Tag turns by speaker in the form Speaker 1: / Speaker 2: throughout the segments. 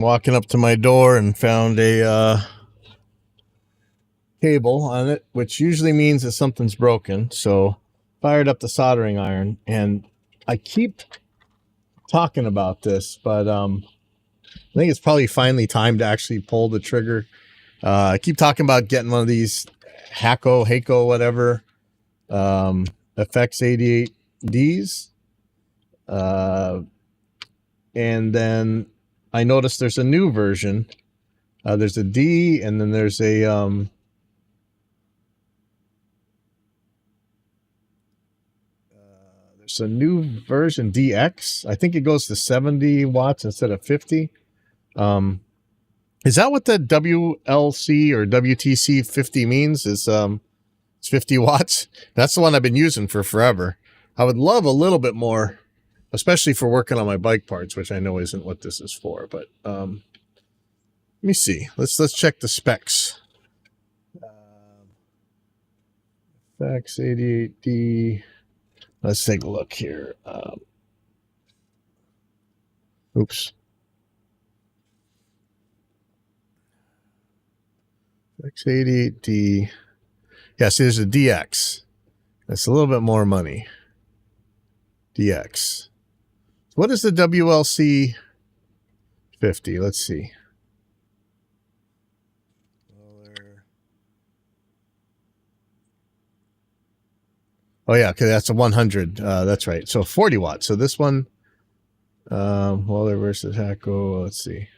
Speaker 1: Walking up to my door and found a cable on it, which usually means that something's broken. So fired up the soldering iron, and I keep talking about this, but I think it's probably finally time to actually pull the trigger. I keep talking about getting one of these Hakko, whatever, FX88Ds. And then I noticed there's a new version. There's a D, and then there's a new version, DX. I think it goes to 70 watts instead of 50. Is that what the WLC or WTC 50 means? It's 50 watts. That's the one I've been using for forever. I would love a little bit more, especially for working on my bike parts, which I know isn't what this is for. But let me see. Let's check the specs. FX88D. Let's take a look here. Oops. X88D. Yeah, see, there's a DX. That's a little bit more money. DX. What is the WLC 50? Let's see. Oh, yeah, okay, that's a 100. That's right. So 40 watts. So this one, Waller versus Hakko. Let's see.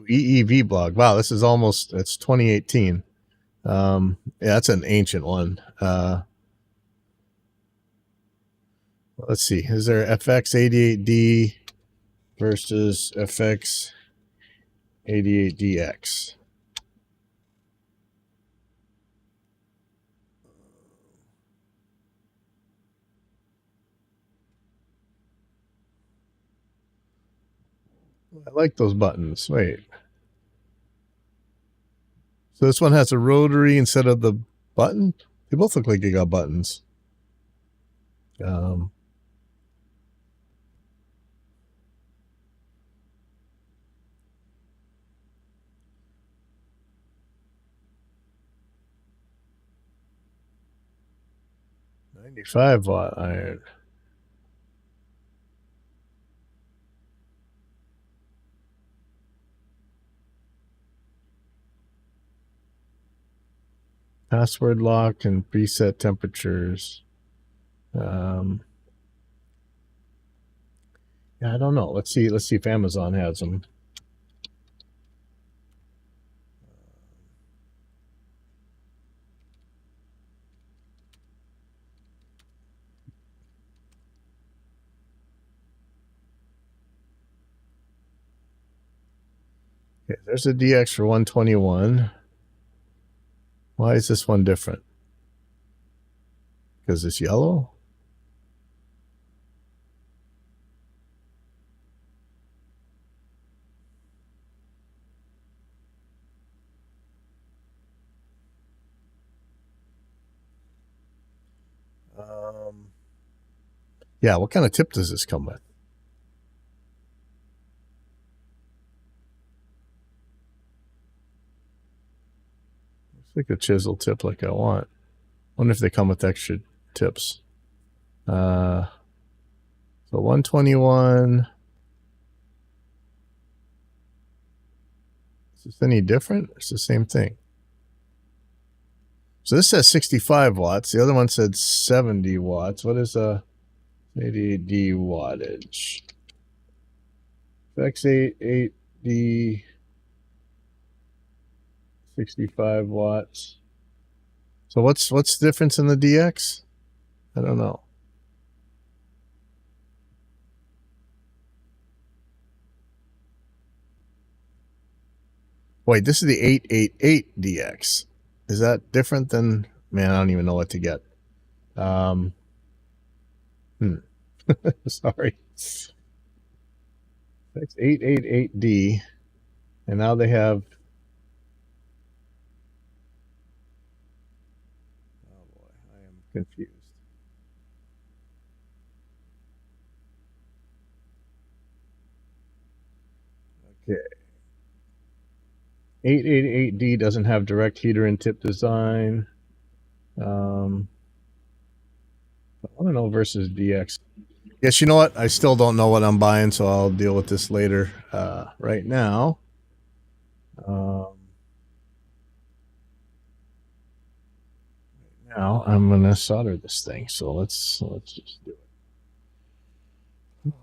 Speaker 1: EEV blog. Wow, this is almost, it's 2018. Yeah, that's an ancient one. Let's see. Is there FX88D versus FX88DX? I like those buttons. Wait. So this one has a rotary instead of the button? They both look like they got buttons. 95-watt iron. Password lock and preset temperatures. Yeah, I don't know. Let's see if Amazon has them. Okay, there's a DX for 121. Why is this one different? Because it's yellow? Yeah, what kind of tip does this come with? Looks like a chisel tip like I want. Wonder if they come with extra tips. So 121. Is this any different? It's the same thing. So this says 65 watts. The other one said 70 watts. What is a 88D wattage? X88D 65 watts. So what's the difference in the DX? I don't know. Wait, this is the 888DX. Is that different than, man, I don't even know what to get. Sorry. X888D. And now they have confused. Okay. 888D doesn't have direct heater and tip design. I want to know versus DX. Yes, you know what? I still don't know what I'm buying, so I'll deal with this later. Right now, I'm gonna solder this thing. So let's just do it. Okay,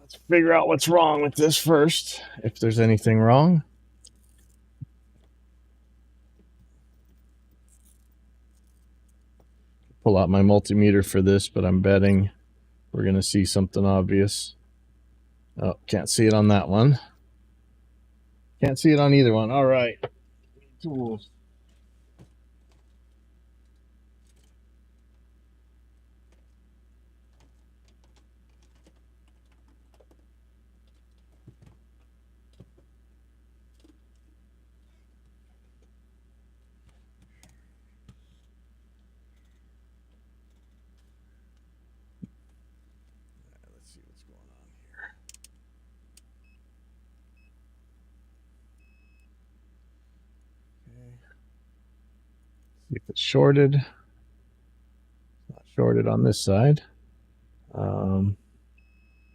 Speaker 1: let's figure out what's wrong with this first. If there's anything wrong. Pull out my multimeter for this, but I'm betting we're gonna see something obvious. Oh, can't see it on that one. Can't see it on either one. All right. Tools. Let's see what's going on here. Okay. See if it's shorted. It's not shorted on this side.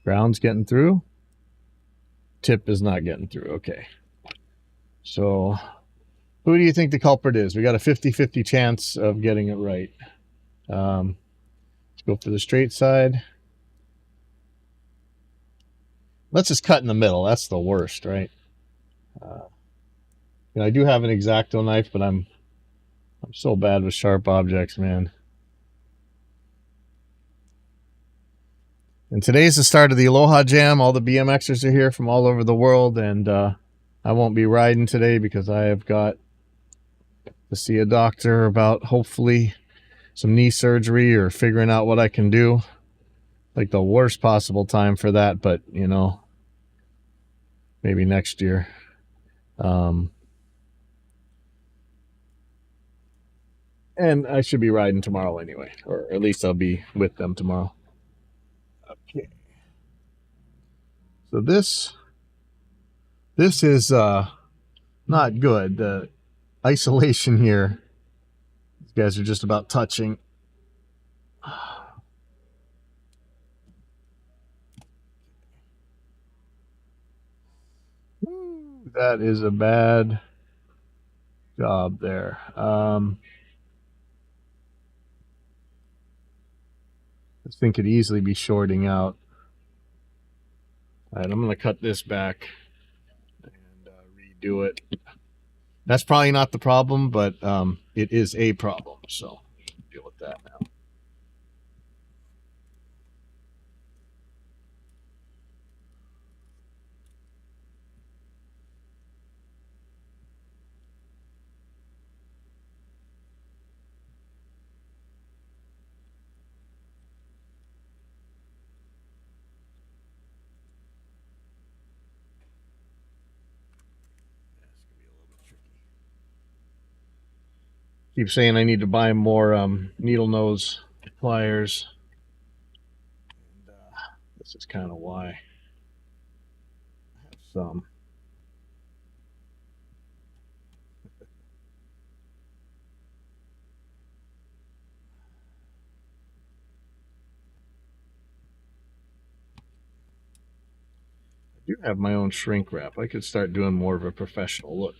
Speaker 1: Ground's getting through. Tip is not getting through. Okay. So who do you think the culprit is? We got a 50-50 chance of getting it right. Let's go for the straight side. Let's just cut in the middle. That's the worst, right? I do have an X-Acto knife, but I'm so bad with sharp objects, man. And today's the start of the Aloha Jam. All the BMXers are here from all over the world, and I won't be riding today because I have got to see a doctor about hopefully some knee surgery or figuring out what I can do. Like the worst possible time for that, but you know, maybe next year. And I should be riding tomorrow anyway, or at least I'll be with them tomorrow. Okay. So this is not good. The isolation here, these guys are just about touching. That is a bad job there. This thing could easily be shorting out. All right, I'm going to cut this back and redo it. That's probably not the problem, but it is a problem, so deal with that now. Keep saying I need to buy more needle nose pliers. And, this is kind of why. I have some. I do have my own shrink wrap. I could start doing more of a professional look.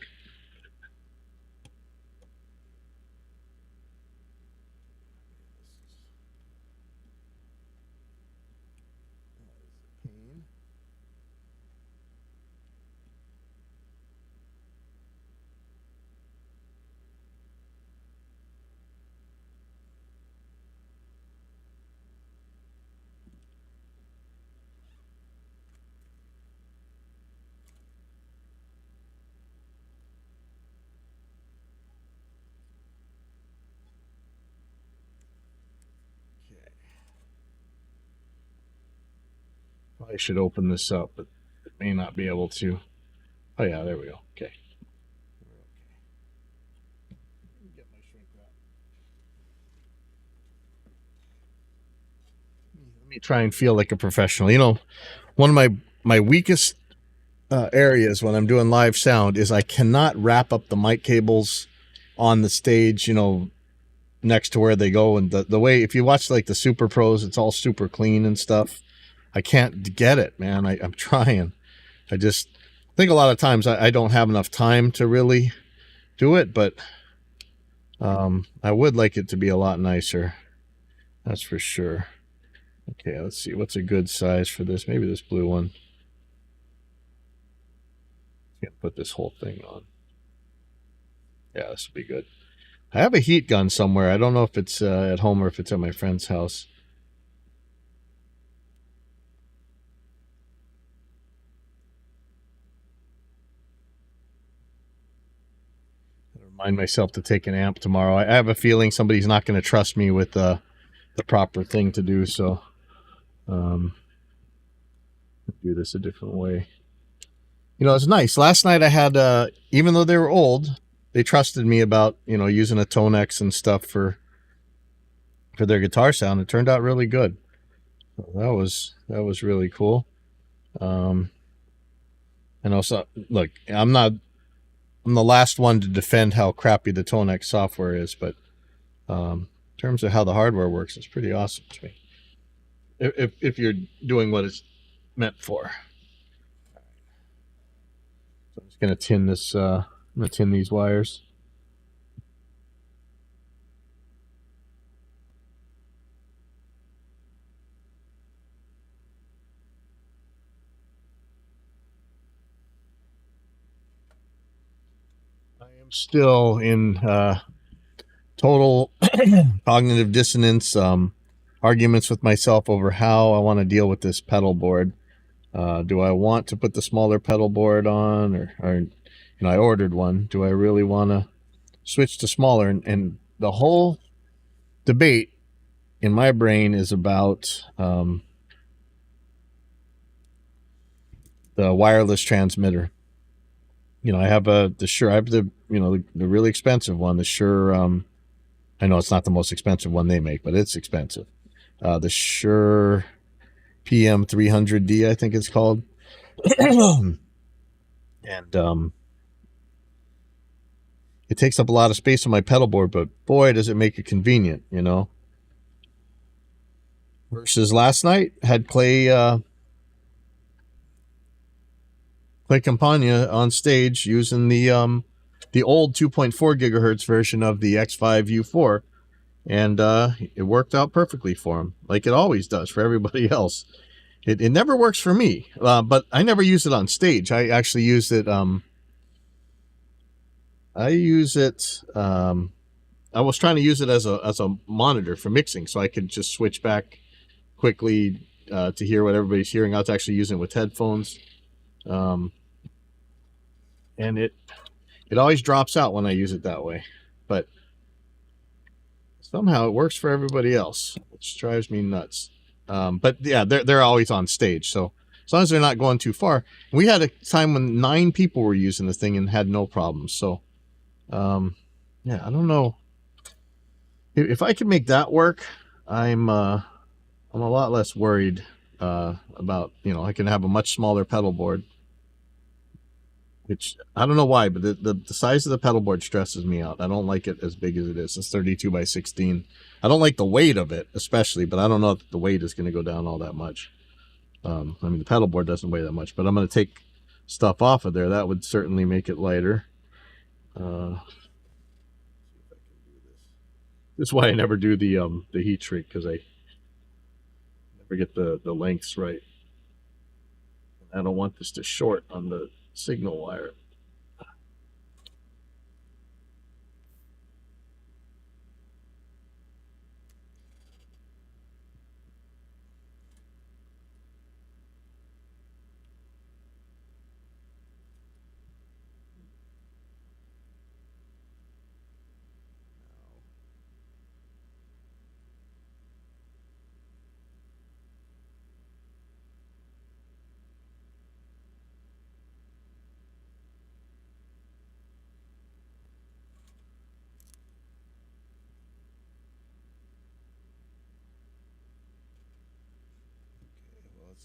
Speaker 1: I should open this up, but it may not be able to. Oh yeah, there we go. Okay. Get my shrink wrap. let me try and feel like a professional. You know, one of my weakest areas when I'm doing live sound is I cannot wrap up the mic cables on the stage, you know, next to where they go. And the way, if you watch like the Super Pros, it's all super clean and stuff. I can't get it, man. I'm trying. I just think a lot of times I don't have enough time to really do it, but I would like it to be a lot nicer. That's for sure. Okay, let's see. What's a good size for this? Maybe this blue one. Can't put this whole thing on. Yeah, this will be good. I have a heat gun somewhere. I don't know if it's at home or if it's at my friend's house. I remind myself to take an amp tomorrow. I have a feeling somebody's not going to trust me with the proper thing to do, so do this a different way. You know, it's nice. Last night I had, even though they were old, they trusted me about, you know, using a Tonex and stuff for their guitar sound. It turned out really good. So that was really cool. And also, look, I'm the last one to defend how crappy the Tonex software is, but in terms of how the hardware works, it's pretty awesome to me. If you're doing what it's meant for. So I'm just gonna tin this. I'm gonna tin these wires. I am still in total cognitive dissonance, arguments with myself over how I want to deal with this pedal board. Do I want to put the smaller pedal board on, or you know, I ordered one. Do I really want to switch to smaller? And the whole debate in my brain is about the wireless transmitter. You know, I have the Shure. I have the, you know, the really expensive one, the Shure. I know it's not the most expensive one they make, but it's expensive. The Shure PM300D, I think it's called. And it takes up a lot of space on my pedal board, but boy, does it make it convenient, you know. Versus last night, had Clay Campagna on stage using the old 2.4 gigahertz version of the X5 U4, and it worked out perfectly for him, like it always does for everybody else. It never works for me, but I never use it on stage. I actually use it. I was trying to use it as a monitor for mixing, so I could just switch back quickly to hear what everybody's hearing. I was actually using it with headphones, and it always drops out when I use it that way, but somehow it works for everybody else, which drives me nuts. But yeah, they're always on stage, so as long as they're not going too far. We had a time when 9 people were using the thing and had no problems. So yeah, I don't know if I can make that work. I'm a lot less worried about, you know, I can have a much smaller pedal board, which I don't know why, but the size of the pedal board stresses me out. I don't like it as big as it is. It's 32 by 16. I don't like the weight of it, especially, but I don't know if the weight is going to go down all that much. I mean, the pedal board doesn't weigh that much, but I'm going to take stuff off of there. That would certainly make it lighter. This is why I never do the heat shrink, because I never get the lengths right. I don't want this to short on the signal wire.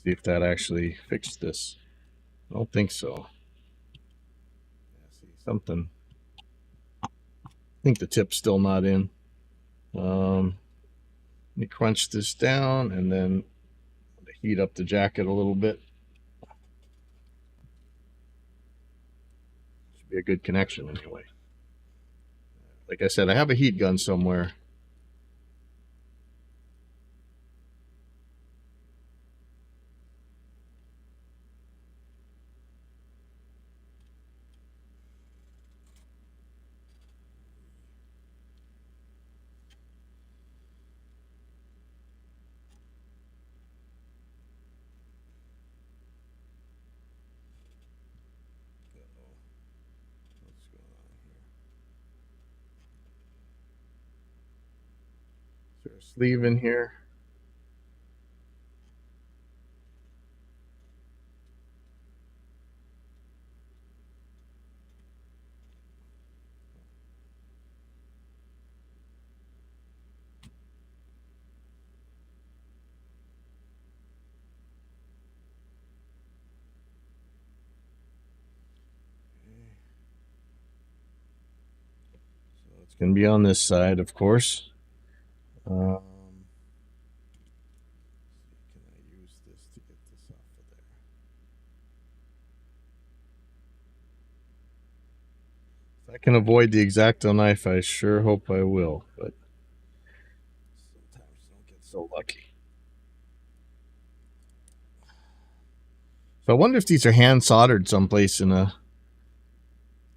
Speaker 1: See if that actually fixed this. I don't think so. See something. I think the tip's still not in. Let me crunch this down and then heat up the jacket a little bit. Should be a good connection anyway. Like I said, I have a heat gun somewhere. Is there a sleeve in here? So it's going to be on this side, of course. Can I use this to get this off of there? If I can avoid the X-Acto knife, I sure hope I will, but sometimes don't get so lucky. So I wonder if these are hand soldered someplace in a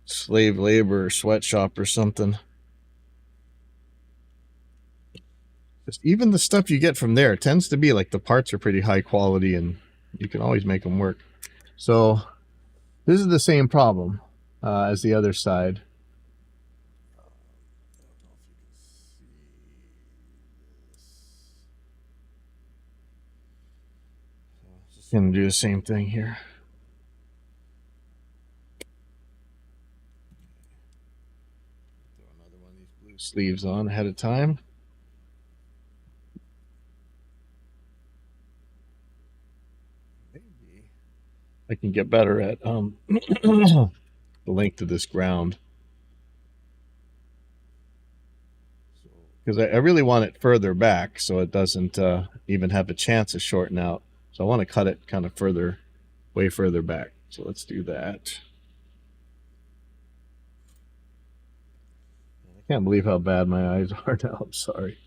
Speaker 1: slave labor sweatshop or something. Just even the stuff you get from there tends to be like the parts are pretty high quality and you can always make them work. So this is the same problem as the other side. Just gonna do the same thing here. Throw another one of these blue sleeves on ahead of time. Maybe I can get better at the length of this ground. Because I really want it further back so it doesn't even have a chance of shorting out. So I want to cut it kind of further, way further back. So let's do that. I can't believe how bad my eyes are now. I'm sorry.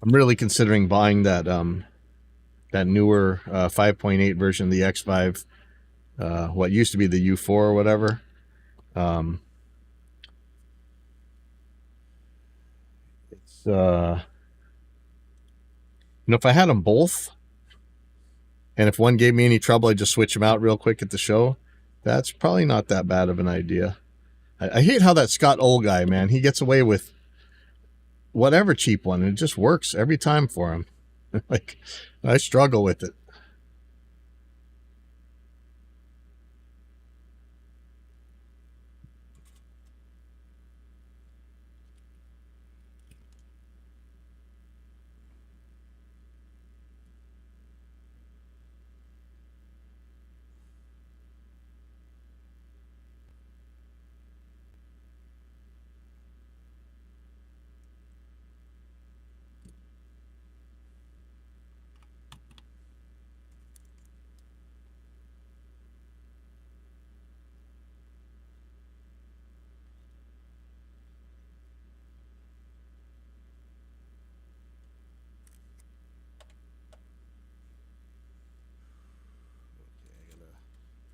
Speaker 1: I'm really considering buying that that newer 5.8 version of the X5, what used to be the U4 or whatever. It's if I had them both, and if one gave me any trouble, I'd just switch them out real quick at the show. That's probably not that bad of an idea. I hate how that Scott Ohl guy, man, he gets away with whatever cheap one, and it just works every time for him. Like, I struggle with it.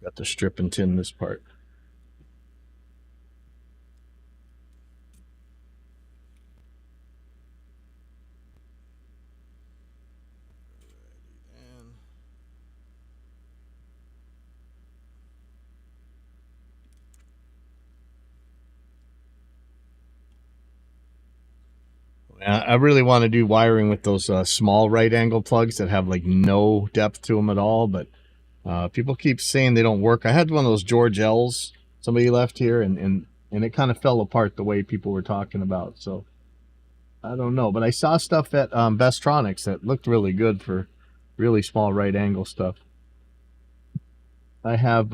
Speaker 1: Got to strip and tin this part. I really want to do wiring with those small right angle plugs that have like no depth to them at all, but people keep saying they don't work. I had one of those George L's somebody left here, and it kind of fell apart the way people were talking about. So I don't know, but I saw stuff at Vestronics that looked really good for really small right angle stuff. I have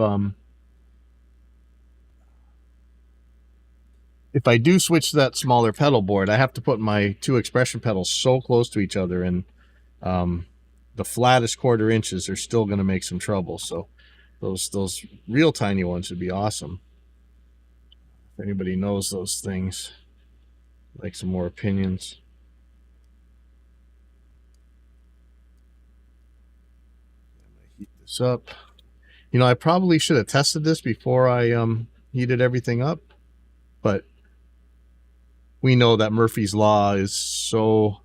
Speaker 1: if I do switch to that smaller pedal board, I have to put my two expression pedals so close to each other, and the flattest 1/4 inches are still going to make some trouble. So those real tiny ones would be awesome. If anybody knows those things, like some more opinions. I'm gonna heat this up. You know, I probably should have tested this before I heated everything up, but we know that Murphy's Law is so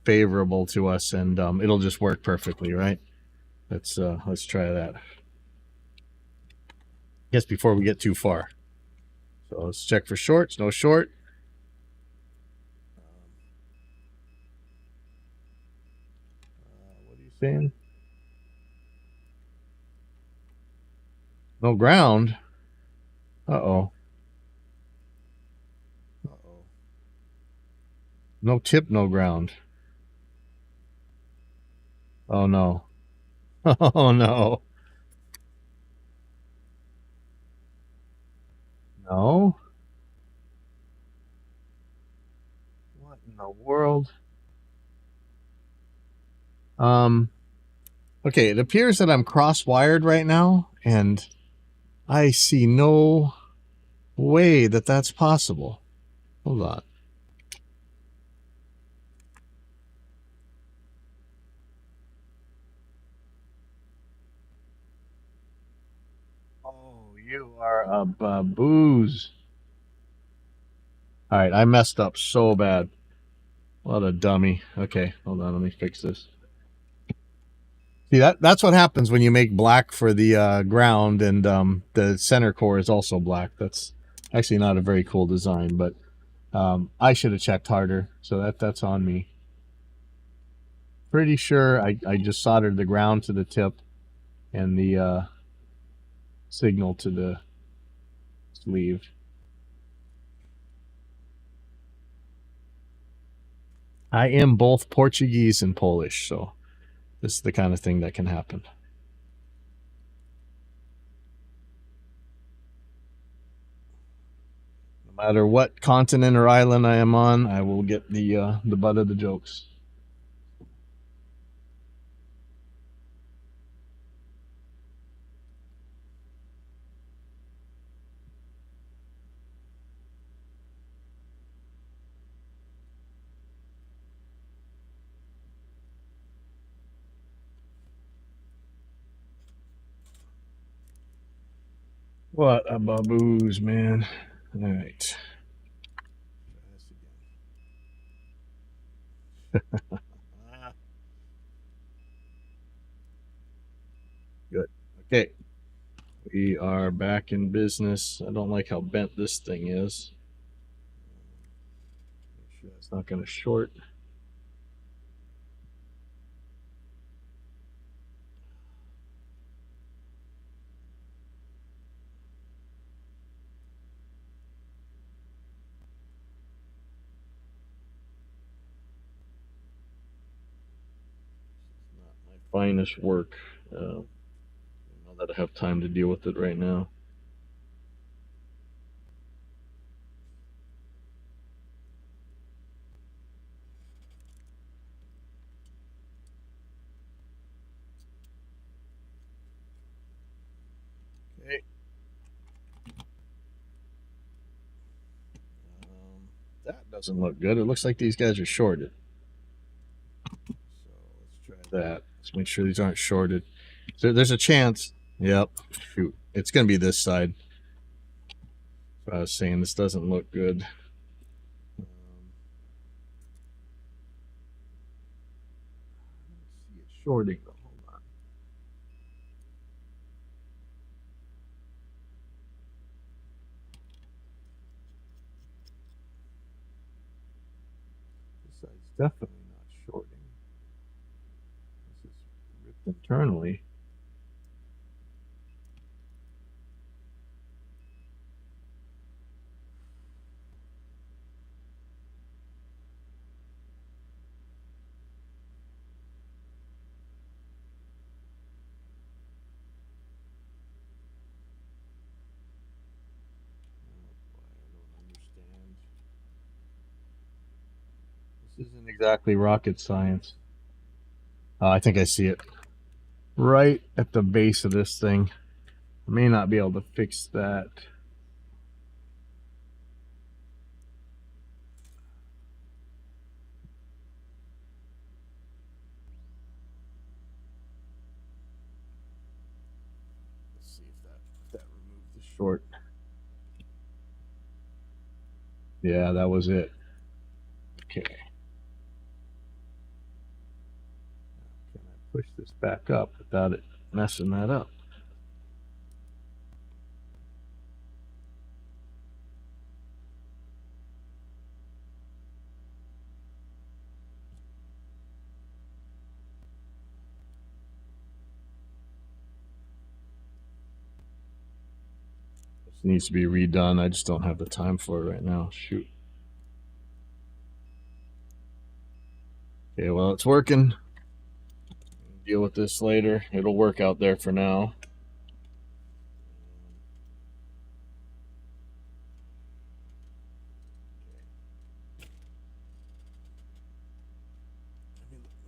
Speaker 1: favorable to us, and it'll just work perfectly, right? Let's try that. I guess before we get too far. So let's check for shorts. No short. What are you saying? No ground. Uh-oh. Uh-oh. No tip, no ground. Oh, no. Oh, no. No? What in the world? Okay, it appears that I'm cross-wired right now, and I see no way that that's possible. Hold on. Oh, you are a baboose. All right, I messed up so bad. What a dummy. Okay, hold on, let me fix this. See, that's what happens when you make black for the ground, and the center core is also black. That's actually not a very cool design, but I should have checked harder, so that's on me. Pretty sure I just soldered the ground to the tip and the signal to the sleeve. I am both Portuguese and Polish, so this is the kind of thing that can happen. No matter what continent or island I am on, I will get the butt of the jokes. What a baboose, man. All right. Good. Okay. We are back in business. I don't like how bent this thing is. Make sure it's not going to short. Not my finest work. I don't know that I have time to deal with it right now. Okay. That doesn't look good. It looks like these guys are shorted. So let's try that. Let's make sure these aren't shorted. So there's a chance. Yep. Shoot. It's going to be this side. So I was saying this doesn't look good. See it shorting though. Hold on. This side's definitely not shorting. This is ripped internally. isn't exactly rocket science. I think I see it right at the base of this thing. I may not be able to fix that. Let's see if that removed the short. Yeah, that was it. Okay. Can I push this back up without it messing that up? This needs to be redone. I just don't have the time for it right now. Shoot. Okay, well, it's working. Deal with this later. It'll work out there for now.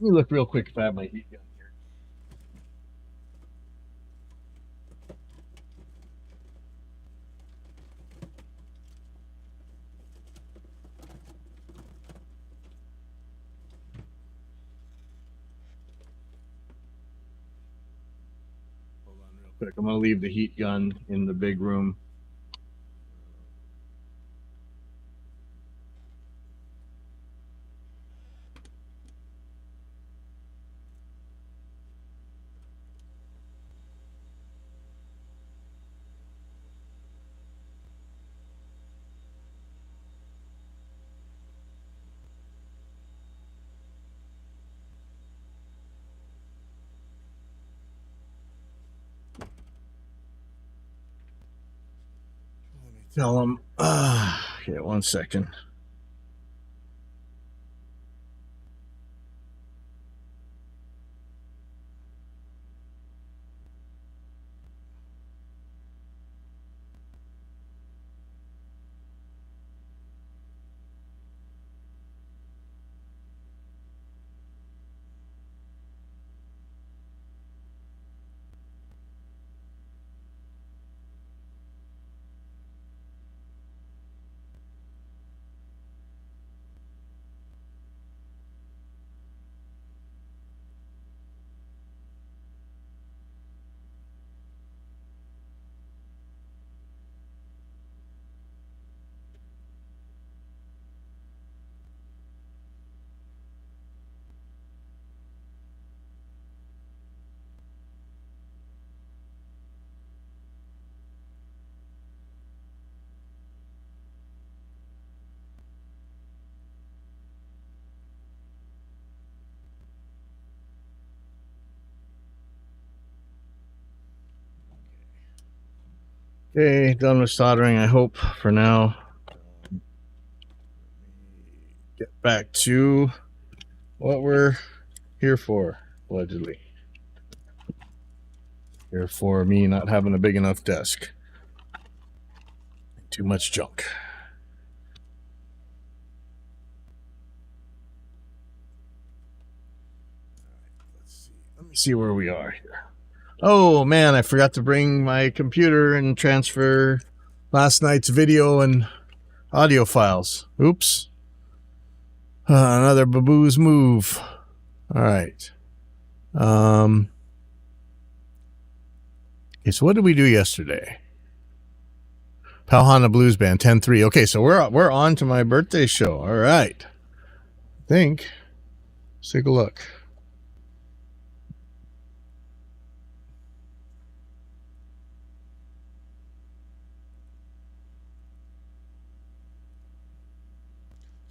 Speaker 1: Let me look real quick if I have my heat gun here. Hold on real quick. I'm going to leave the heat gun in the big room. Tell him. Okay, 1 second. Okay, done with soldering, I hope, for now. Get back to what we're here for, allegedly. Here for me not having a big enough desk. Too much junk. Let me see where we are here. Oh man, I forgot to bring my computer and transfer last night's video and audio files. Oops. Another baboo's move. All right. Okay, so what did we do yesterday? Palhana Blues Band 10-3. Okay, so we're on to my birthday show. All right. I think. Let's take a look.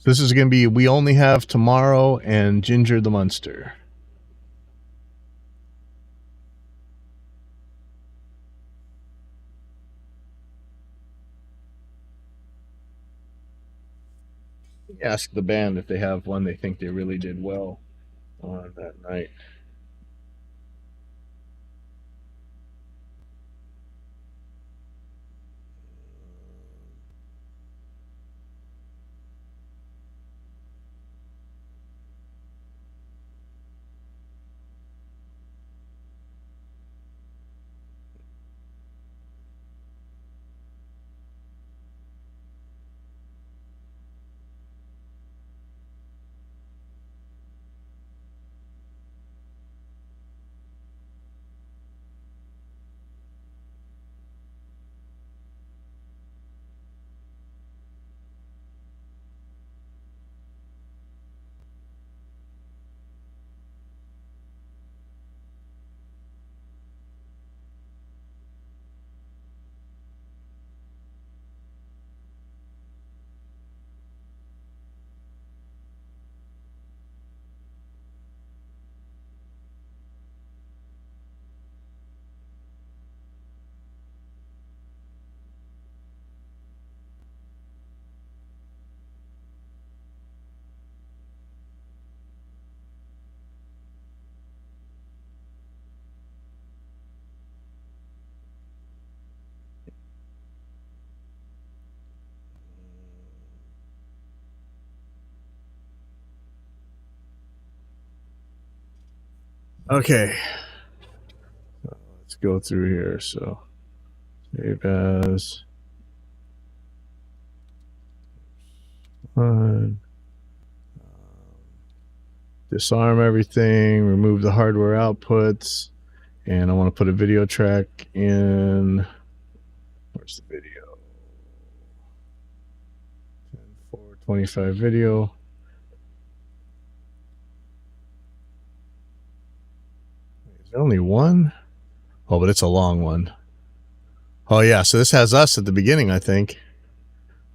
Speaker 1: So this is going to be We Only Have Tomorrow and Ginger the Munster. Ask the band if they have one they think they really did well on that night. Okay. Let's go through here. So save as disarm everything, remove the hardware outputs, and I want to put a video track in. Where's the video? 10.4.25 video. Is there only one? Oh, but it's a long one. Oh yeah, so this has us at the beginning, I think.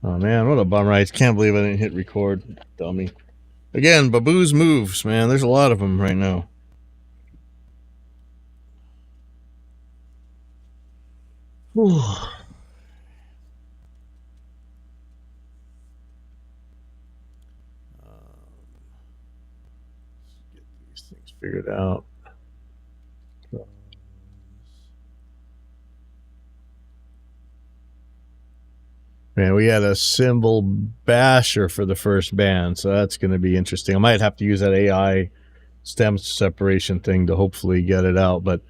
Speaker 1: Oh man, what a bummer. I can't believe I didn't hit record, dummy. Again, Babu's moves, man. There's a lot of them right now. Whew. Get these things figured out. Man, we had a symbol basher for the first band, so that's going to be interesting. I might have to use that AI stem separation thing to hopefully get it out, but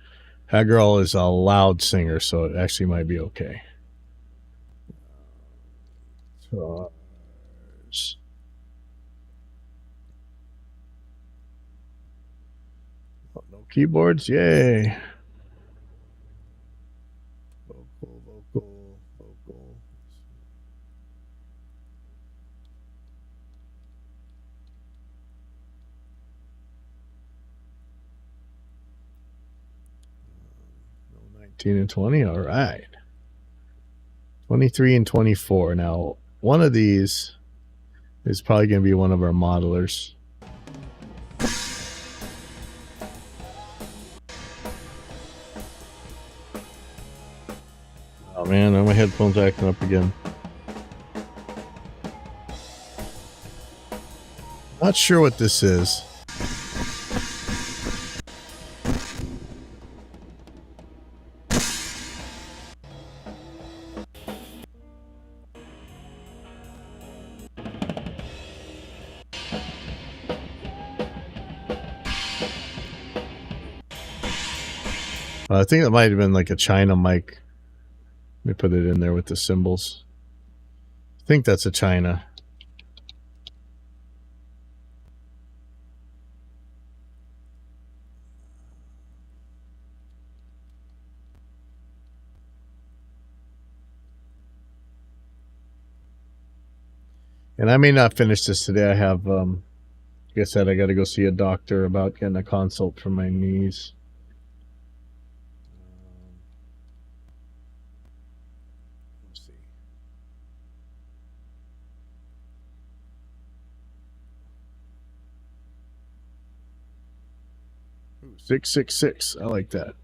Speaker 1: that girl is a loud singer, so it actually might be okay. So, oh, no keyboards, yay. Vocal. 19 and 20, all right. 23 and 24. Now, one of these is probably going to be one of our modelers. Oh man, now my headphones acting up again. Not sure what this is. I think that might have been like a China mic. Let me put it in there with the symbols. I think that's a China. And I may not finish this today. I have, like I said, I got to go see a doctor about getting a consult for my knees. Let's see. 666. I like that.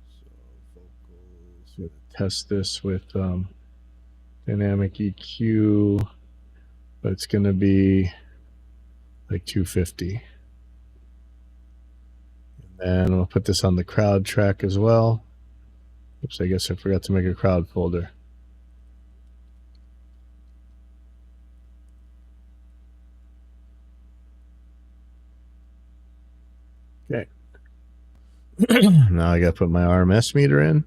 Speaker 1: So vocals. We're going to test this with dynamic EQ, but it's going to be like 250. And then I'll put this on the crowd track as well. Oops, I guess I forgot to make a crowd folder. Okay. Now I got to put my RMS meter in.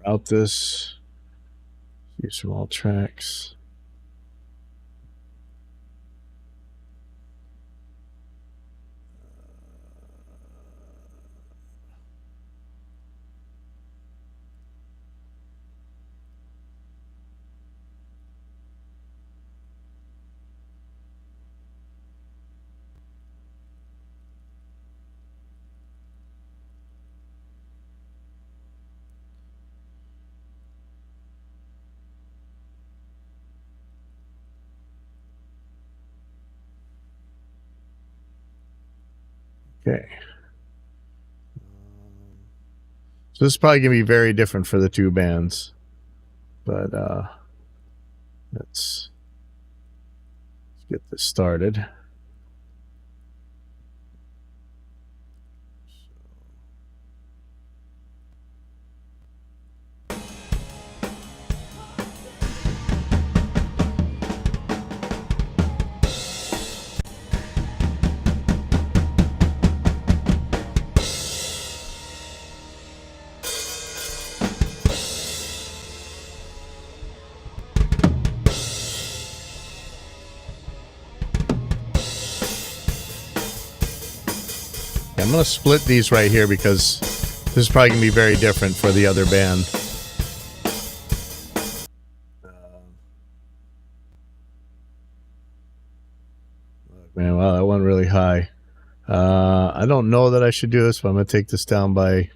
Speaker 1: Route this. Use some all tracks. Okay. So this is probably going to be very different for the two bands. But let's get this started. Okay, I'm going to split these right here because this is probably going to be very different for the other band. Man, wow, that went really high. I don't know that I should do this, but I'm going to take this down by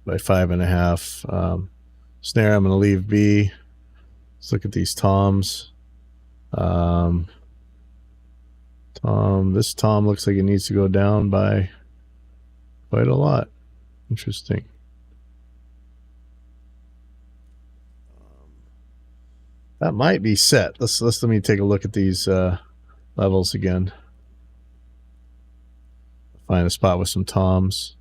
Speaker 1: 5.5. Snare, I'm going to leave B. Let's look at these toms. This tom looks like it needs to go down by quite a lot. Interesting. That might be set. Let me take a look at these levels again. Find a spot with some toms.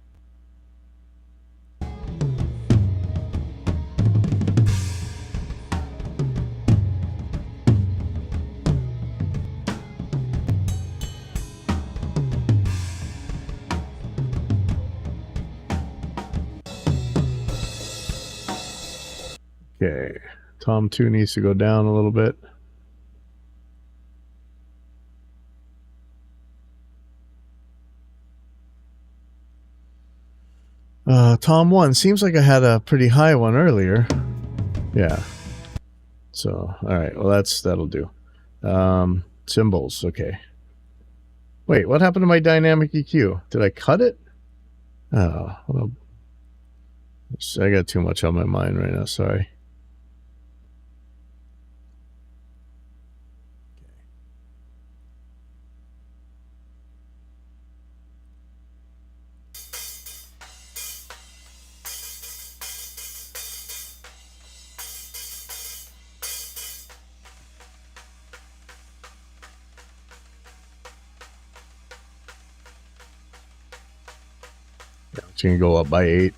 Speaker 1: Okay, tom 2 needs to go down a little bit. Tom 1 seems like I had a pretty high one earlier. Yeah. So, all right. Well, that'll do. Cymbals. Okay. Wait, what happened to my dynamic EQ? Did I cut it? Oh, well, I got too much on my mind right now. Sorry. It's going to go up by 8.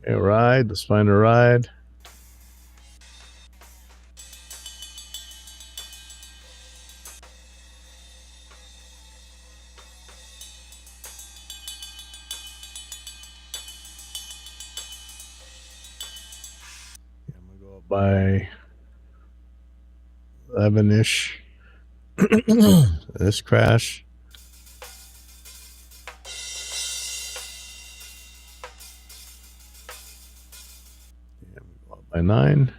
Speaker 1: Okay, ride. Let's find a ride. I'm going to go up by 11-ish. This crash. Yeah, go up by 9.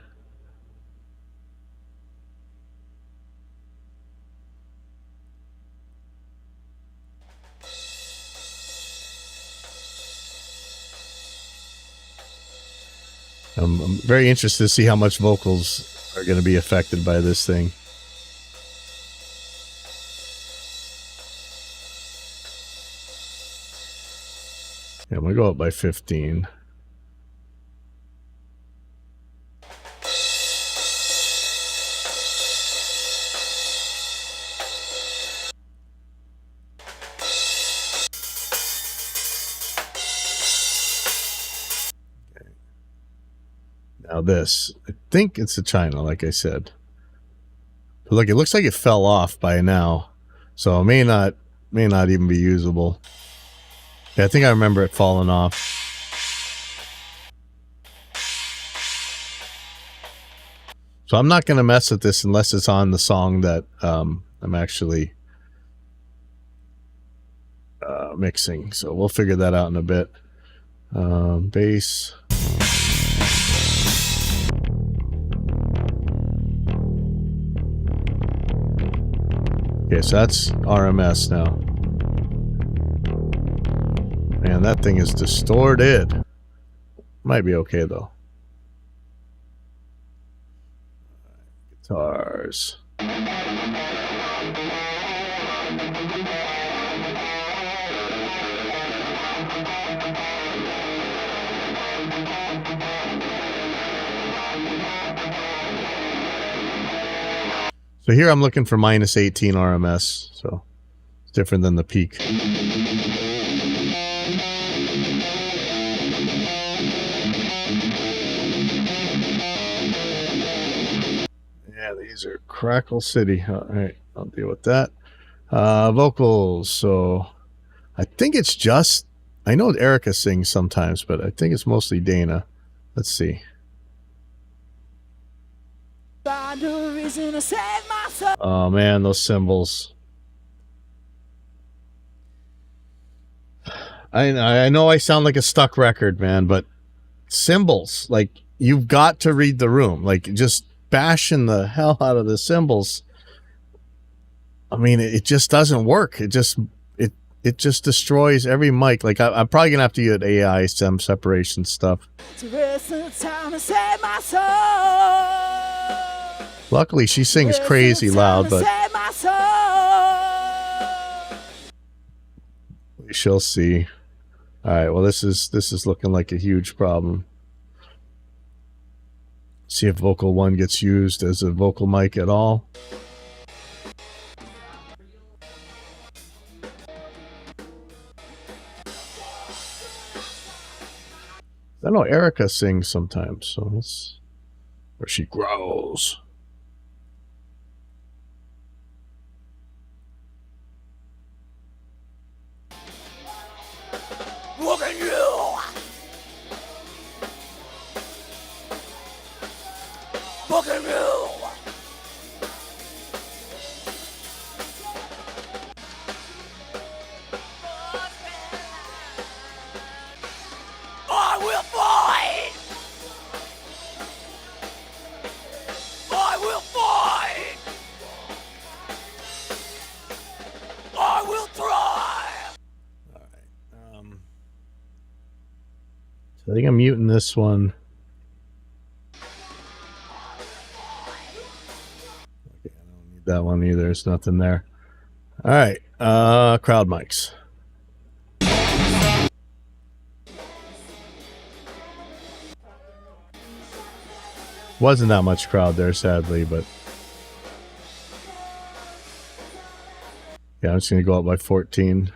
Speaker 1: I'm very interested to see how much vocals are going to be affected by this thing. Yeah, I'm going to go up by 15. Okay. Now this, I think it's a China, like I said. But look, it looks like it fell off by now, so it may not even be usable. Yeah, I think I remember it falling off. So I'm not going to mess with this unless it's on the song that I'm actually mixing. So we'll figure that out in a bit. Bass. Okay, so that's RMS now. Man, that thing is distorted. Might be okay though. Guitars. So here I'm looking for minus 18 RMS. So it's different than the peak. Yeah, these are Crackle City. All right, I'll deal with that. Vocals. So I think it's just, I know Erica sings sometimes, but I think it's mostly Dana. Let's see. Oh man, those symbols. I know I sound like a stuck record, man, but symbols, like, you've got to read the room. Like, just bashing the hell out of the symbols. I mean, it just doesn't work. It just destroys every mic. Like, I'm probably gonna have to get AI some separation stuff. Luckily, she sings crazy loud, but we shall see. All right. Well, this is looking like a huge problem. See if Vocal One gets used as a vocal mic at all. I know Erica sings sometimes, so that's where she growls.
Speaker 2: Look at you! Look at you! I will fight! I will fight! I will try!
Speaker 1: So I think I'm muting this one. Okay, I don't need that one either. There's nothing there. All right. Crowd mics. Wasn't that much crowd there, sadly, but yeah, I'm just gonna go up by 14.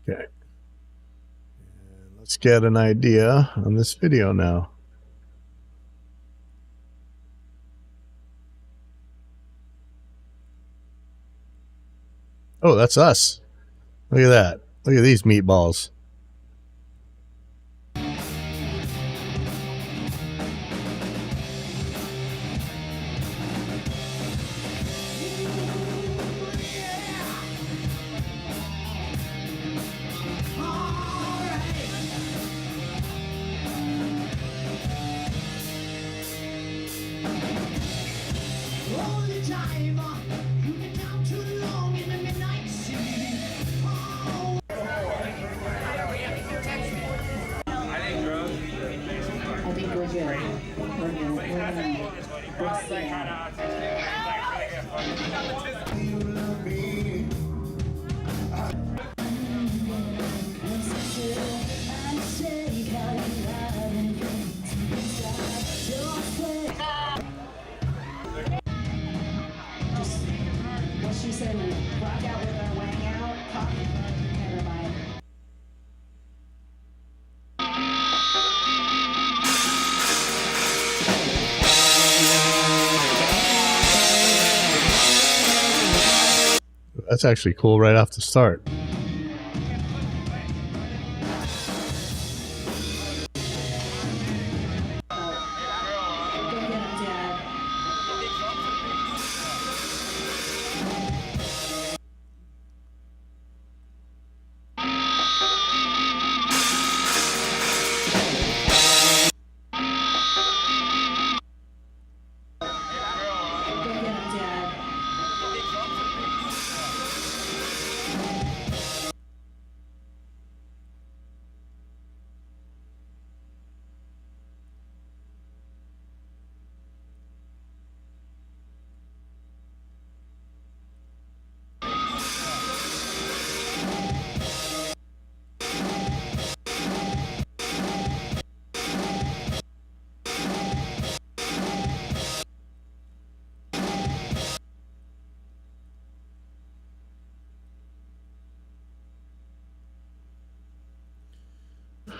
Speaker 1: Okay. And let's get an idea on this video now. Oh, that's us. Look at that. Look at these meatballs. That's actually cool right off the start.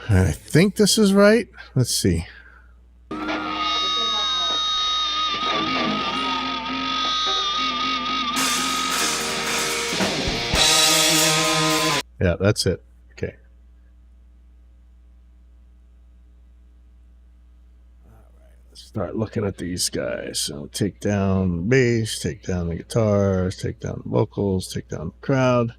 Speaker 1: I think this is right. Let's see. Yeah, that's it. Okay. All right, let's start looking at these guys. So take down the bass, take down the guitars, take down the vocals, take down the crowd.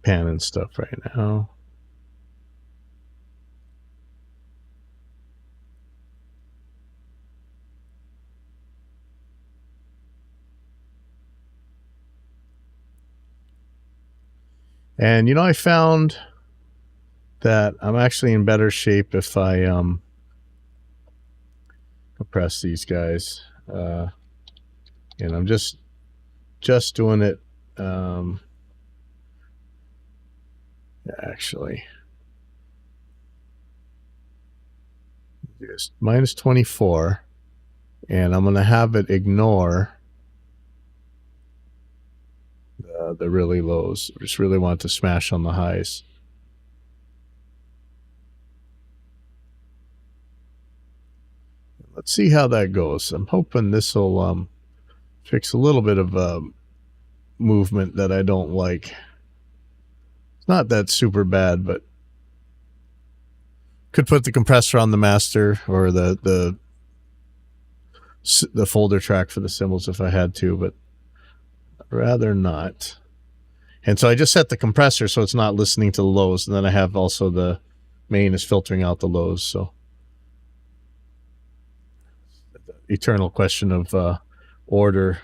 Speaker 1: Panning stuff right now. And I found that I'm actually in better shape if I compress these guys. And I'm just doing it actually just minus 24, and I'm going to have it ignore the really lows. I just really want to smash on the highs. Let's see how that goes. I'm hoping this will fix a little bit of movement that I don't like. It's not that super bad, but could put the compressor on the master or the folder track for the cymbals if I had to, but I'd rather not. And so I just set the compressor so it's not listening to the lows, and then I have also the main is filtering out the lows. So the eternal question of order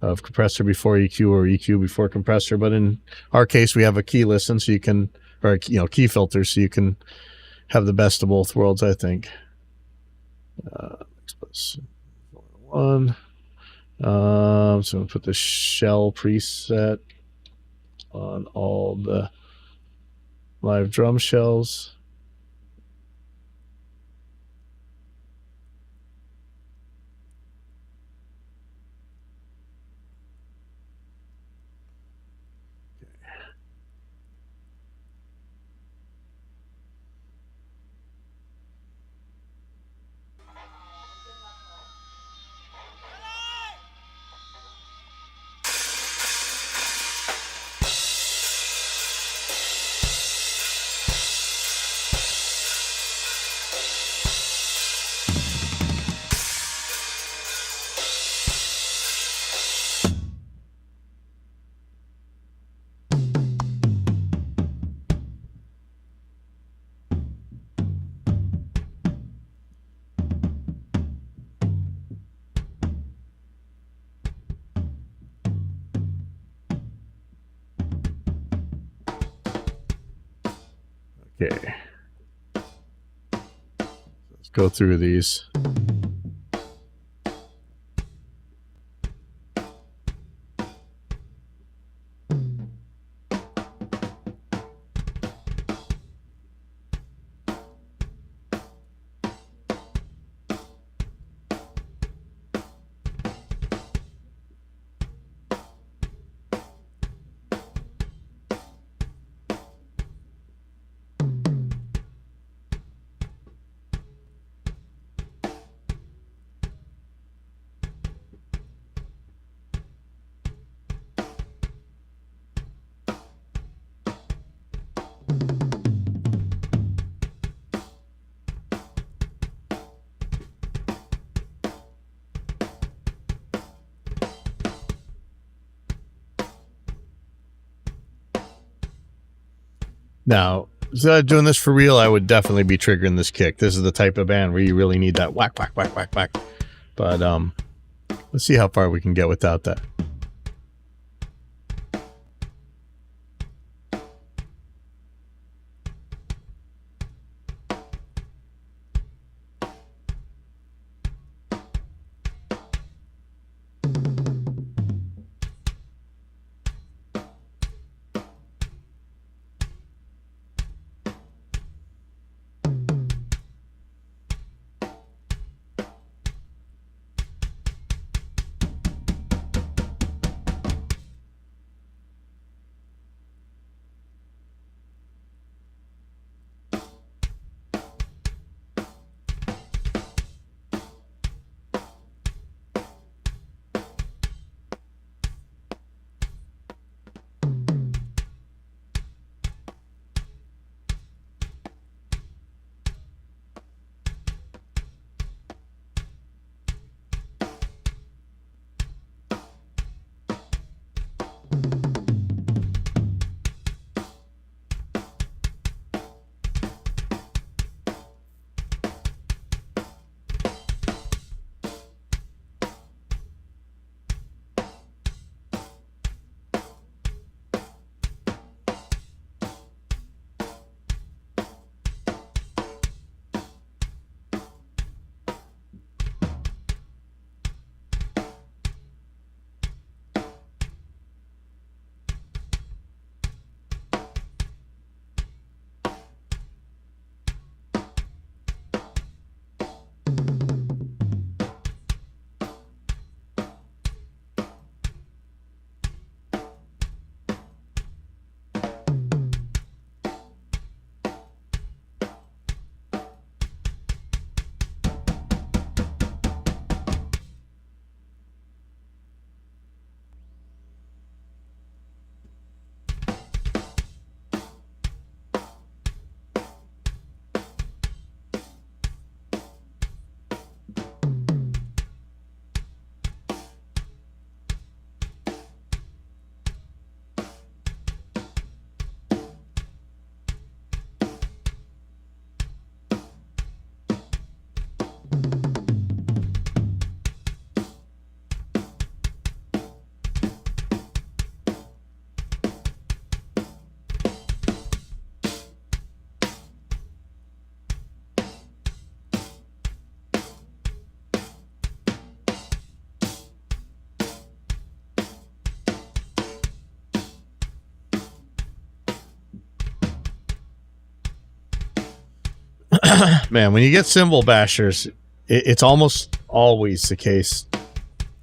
Speaker 1: of compressor before EQ or EQ before compressor. But in our case, we have a key listen, so you can, or key filter, so you can have the best of both worlds, I think. One. So I'm going to put the shell preset on all the live drum shells. Okay. Let's go through these. Now, instead of doing this for real, I would definitely be triggering this kick. This is the type of band where you really need that whack, whack, whack, whack, whack. But let's see how far we can get without that. Man, when you get cymbal bashers, it's almost always the case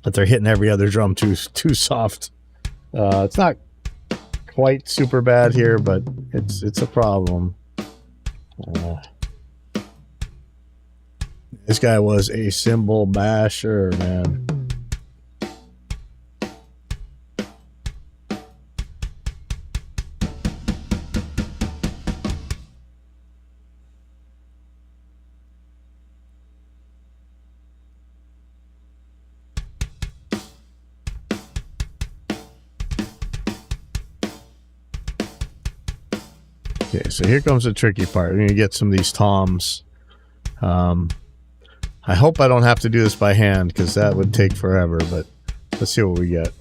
Speaker 1: that they're hitting every other drum too soft. It's not quite super bad here, but it's a problem. This guy was a cymbal basher, man. Okay, so here comes the tricky part. We're going to get some of these toms. I hope I don't have to do this by hand because that would take forever, but let's see what we get.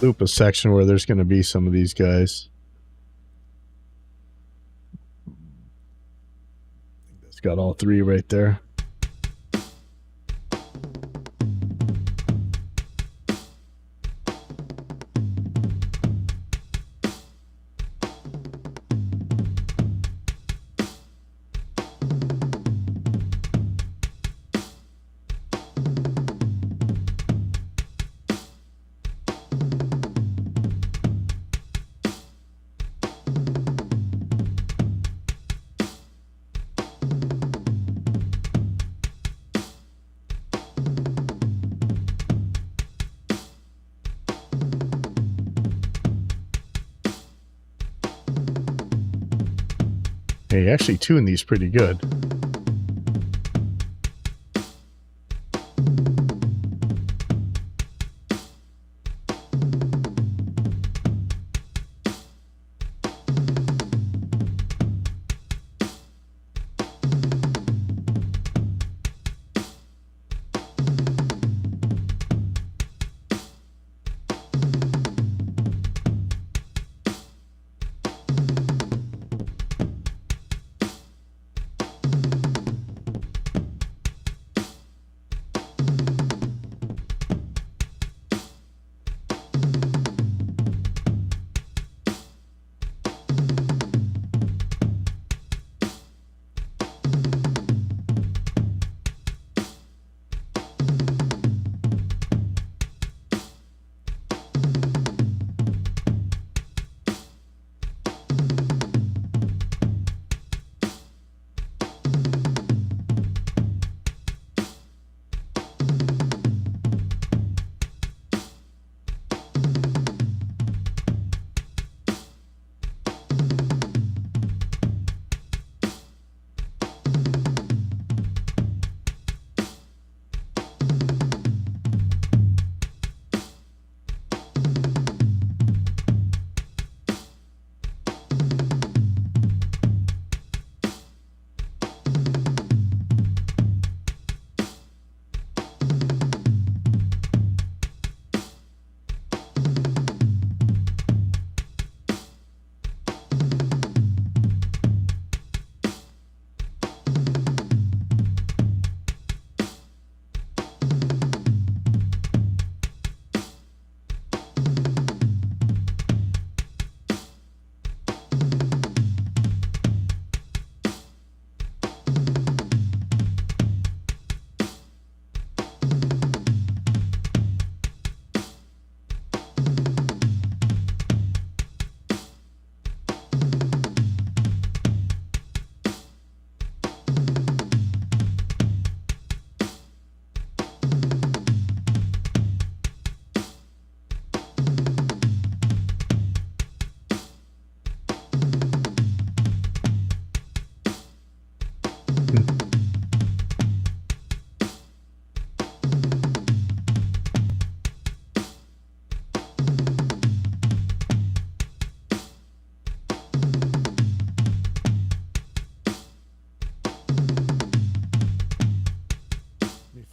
Speaker 1: Loop a section where there's going to be some of these guys. It's got all three right there. He actually tuned these pretty good.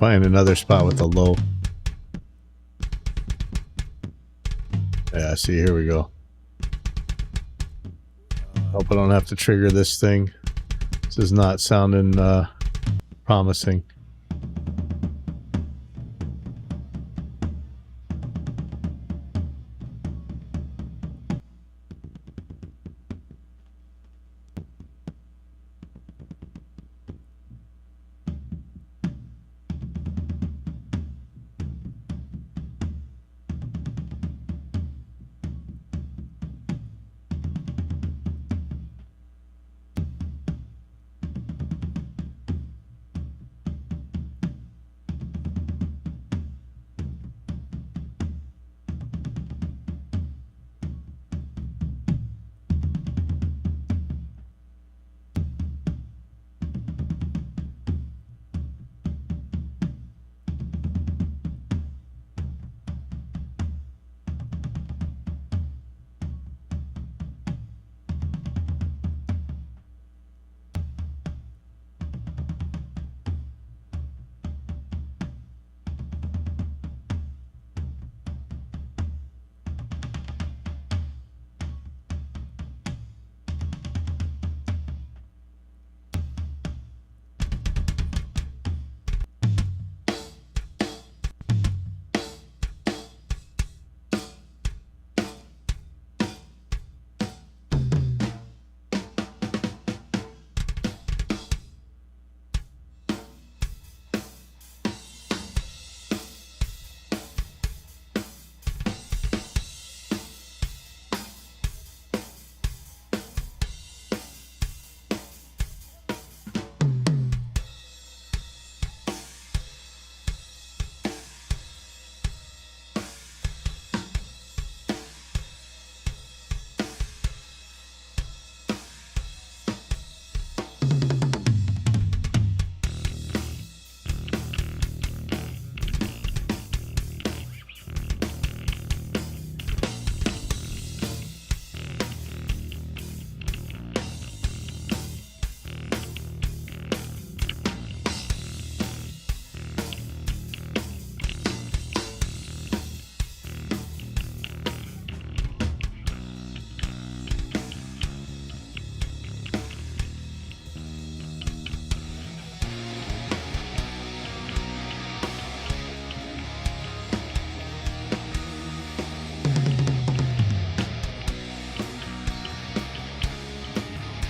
Speaker 1: Find another spot with a low. Yeah, see, here we go. Hope I don't have to trigger this thing. This is not sounding promising.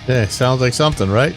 Speaker 1: Yeah, sounds like something, right?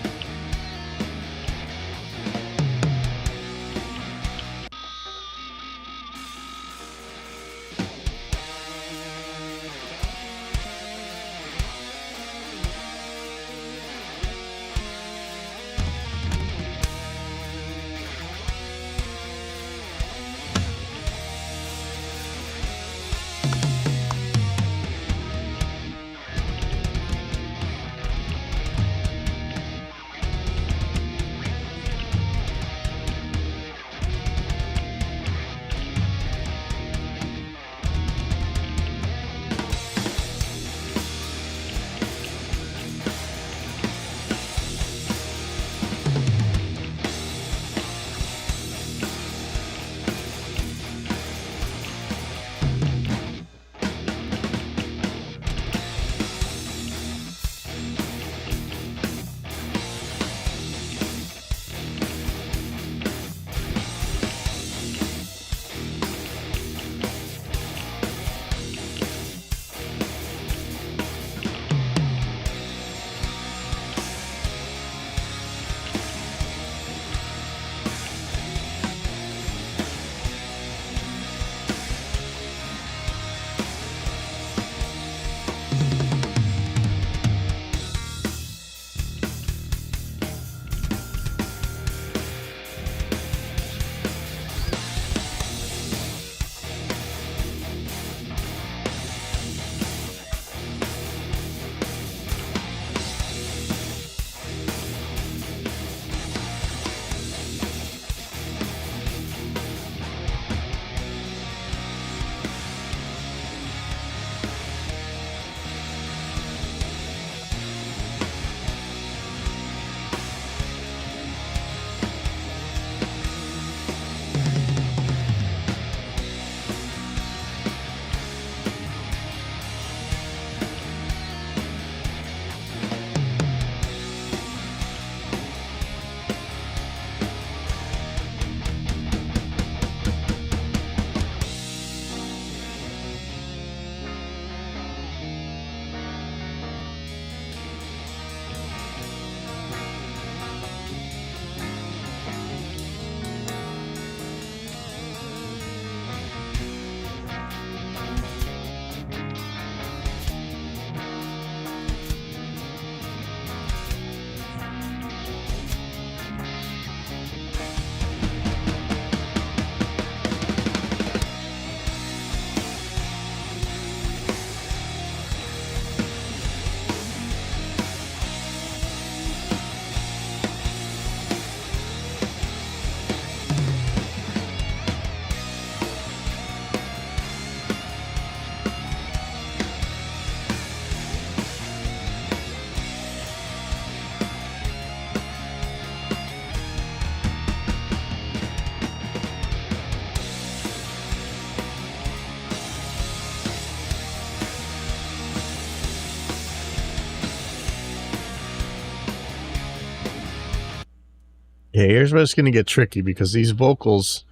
Speaker 1: Yeah, here's where it's going to get tricky because these vocals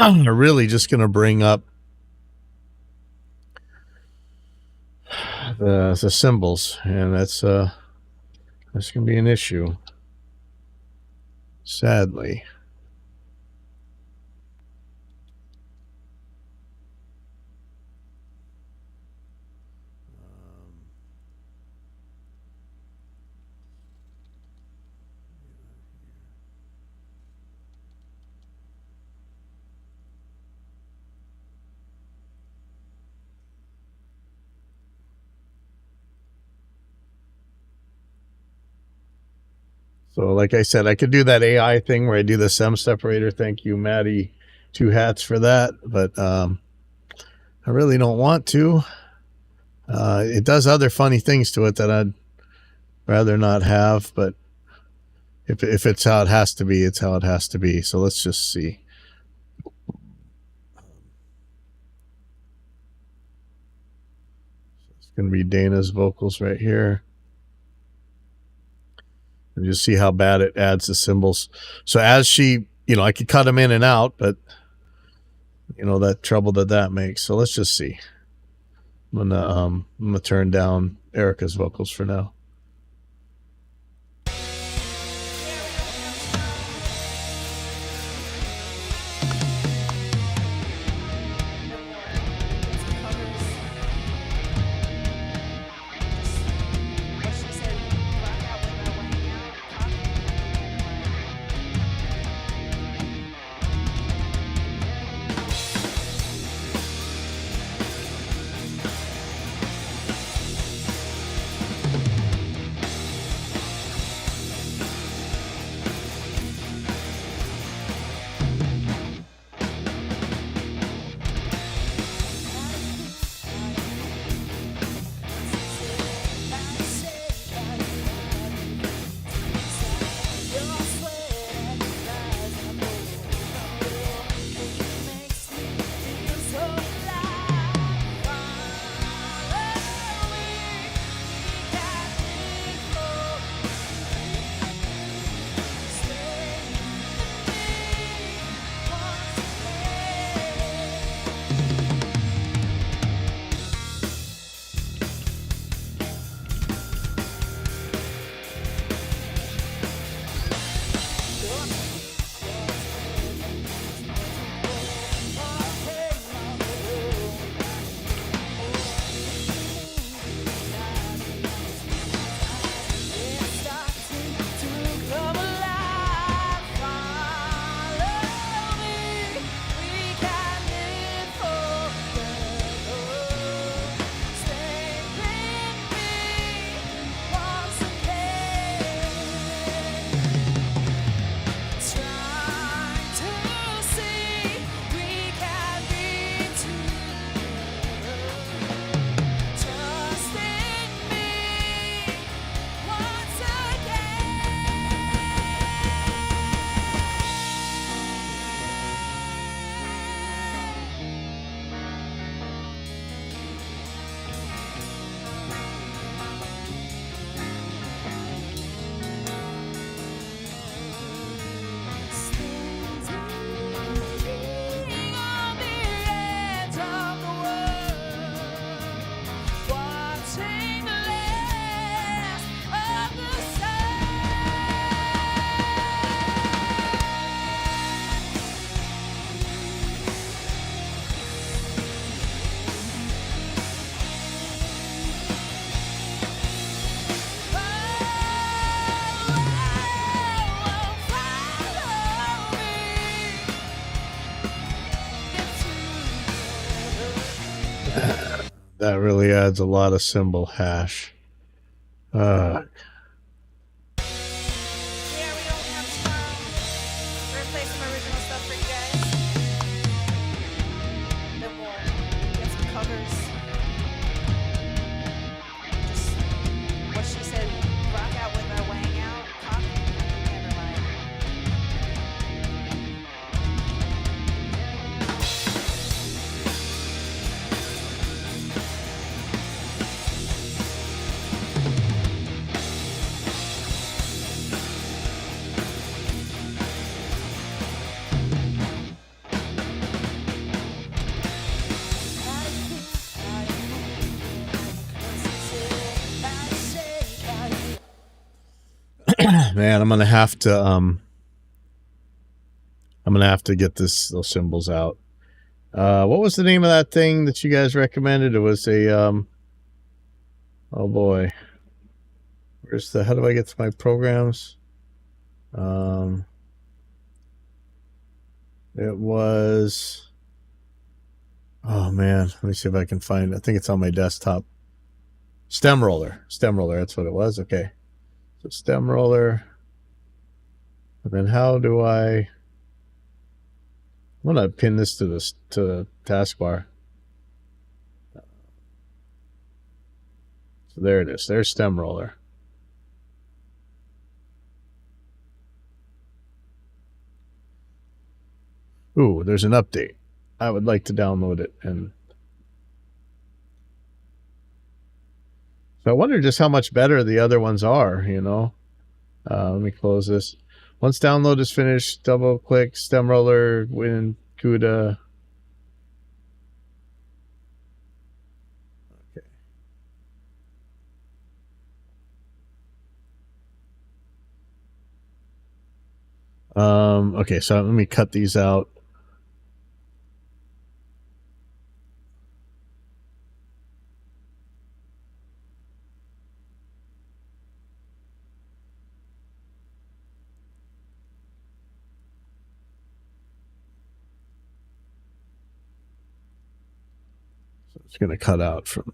Speaker 1: are really just going to bring up the cymbals, and that's going to be an issue, sadly. So like I said, I could do that AI thing where I do the sem separator. Thank you, Maddie Two Hats, for that. But I really don't want to. It does other funny things to it that I'd rather not have. But if it's how it has to be, it's how it has to be. So let's just see. It's going to be Dana's vocals right here. And just see how bad it adds the cymbals. So as she, I could cut them in and out, but that trouble that makes. So let's just see. I'm gonna turn down Erica's vocals for now. That really adds a lot of cymbal hash.
Speaker 3: Yeah, we don't have tomorrow. We're gonna play some original stuff for you guys. Then we'll get some covers. Just what she said, rock out with our wang out, coffee, candlelight.
Speaker 1: man, I'm gonna have to get those symbols out. What was the name of that thing that you guys recommended? It was a oh boy. How do I get to my programs? It was, oh man, let me see if I can find it. I think it's on my desktop. Stemroller, that's what it was. Okay. So Stemroller. And then how do I'm gonna pin this to the taskbar. So there it is. There's Stemroller. Ooh, there's an update. I would like to download it. And so I wonder just how much better the other ones are, you know. Let me close this. Once download is finished, double click Stemroller, Win CUDA. Okay. Okay, so let me cut these out. So it's going to cut out from.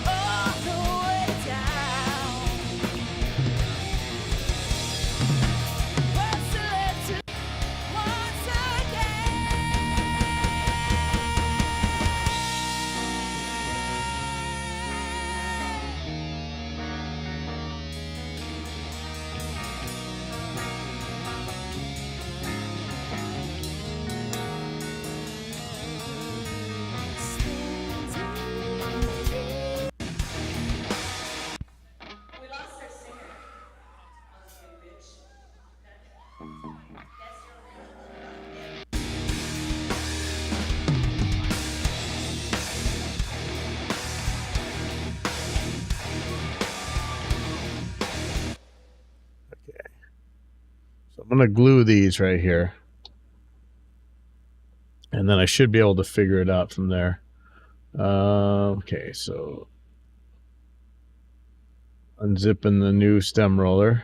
Speaker 3: All the way down. What's left to once
Speaker 1: So I'm going to glue these right here. And then I should be able to figure it out from there. Okay, so unzipping the new Stemroller.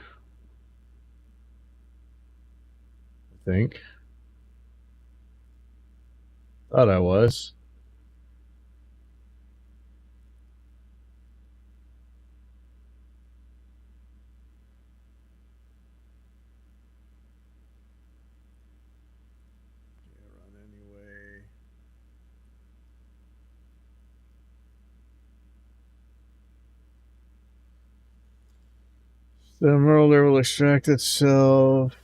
Speaker 1: I think. Thought I was. The roller will extract itself.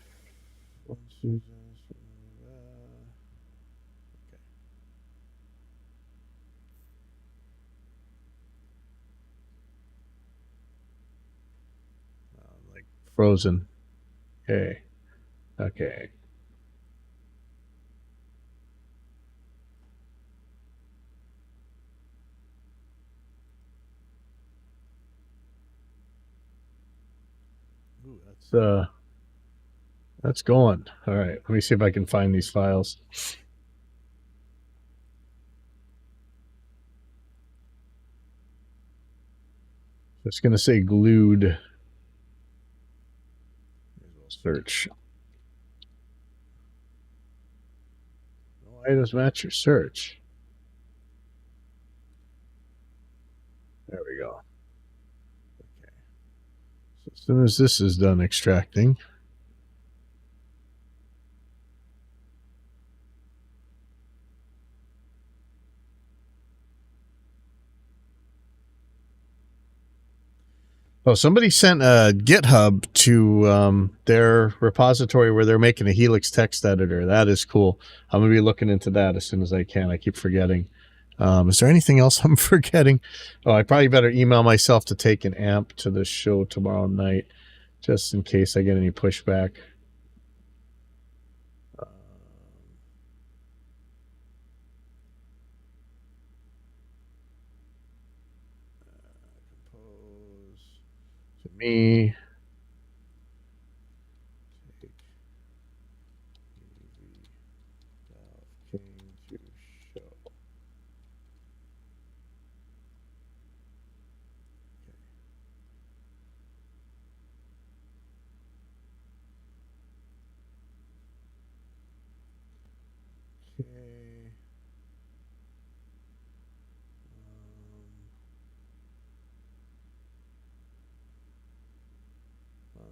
Speaker 1: Like frozen. Okay. Okay. Ooh, that's going. All right, let me see if I can find these files. It's going to say glued. Search. No items match your search. There we go. Okay. So as soon as this is done extracting, oh, somebody sent a GitHub to their repository where they're making a Helix text editor. That is cool. I'm going to be looking into that as soon as I can. I keep forgetting. Is there anything else I'm forgetting? Oh, I probably better email myself to take an amp to the show tomorrow night, just in case I get any pushback. to me. Take King to show. Okay.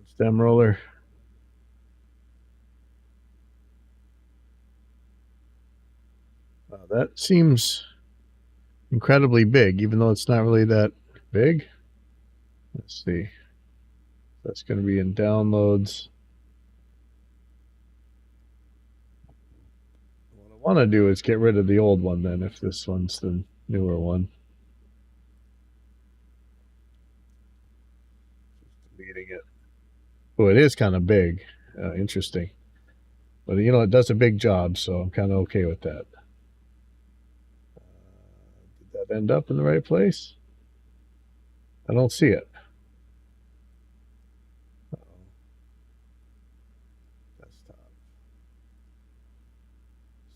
Speaker 1: Stem roller. That seems incredibly big, even though it's not really that big. Let's see. That's going to be in downloads. What I want to do is get rid of the old one then, if this one's the newer one. Just deleting it. Oh, it is kind of big. Interesting. But, you know, it does a big job, so I'm kind of okay with that. Did that end up in the right place? I don't see it. Desktop.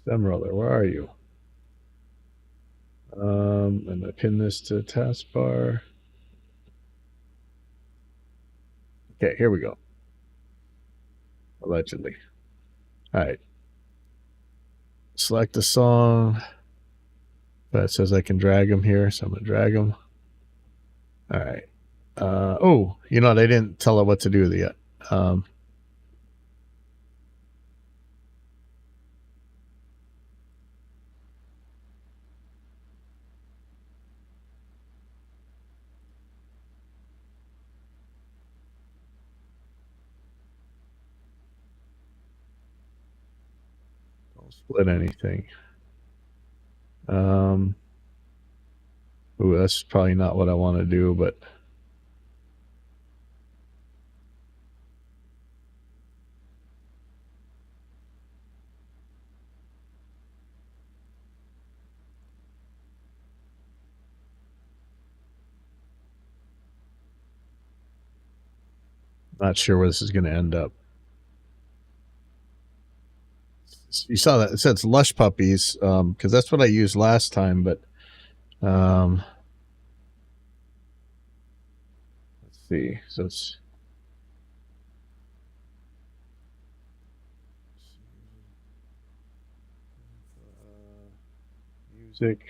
Speaker 1: Stem roller, where are you? And I pin this to taskbar. Okay, here we go. Allegedly. All right. Select a song. But it says I can drag them here, so I'm going to drag them. All right. Oh, you know what? I didn't tell it what to do yet. Don't split anything. Ooh, that's probably not what I want to do, but not sure where this is going to end up. You saw that it says Lush Puppies, because that's what I used last time, but let's see. So it's music,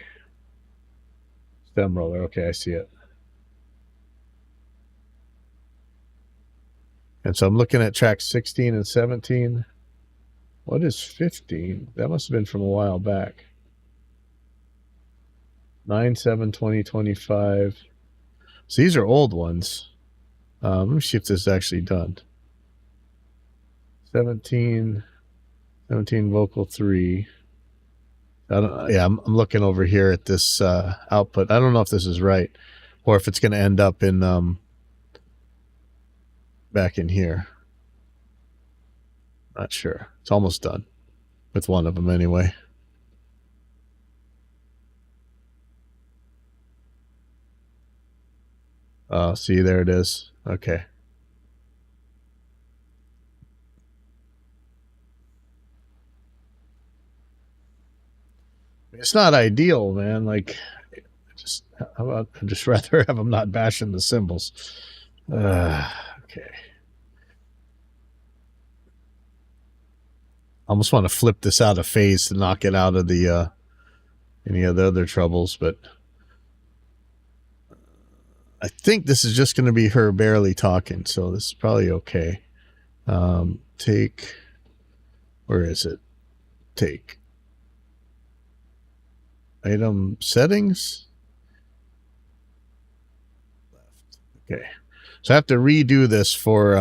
Speaker 1: stem roller. Okay, I see it. And so I'm looking at tracks 16 and 17. What is 15? That must have been from a while back. 9/7/2025. So these are old ones. Let me see if this is actually done. 17 vocal 3. I'm looking over here at this output. I don't know if this is right or if it's going to end up in back in here. Not sure. It's almost done with one of them anyway. See, there it is. Okay. It's not ideal, man. Like, how about I'd just rather have them not bashing the cymbals. Okay. I almost want to flip this out of phase to knock it out of the any of the other troubles, but I think this is just going to be her barely talking, so this is probably okay. Take, where is it? Take. Item settings. Left. Okay. So I have to redo this for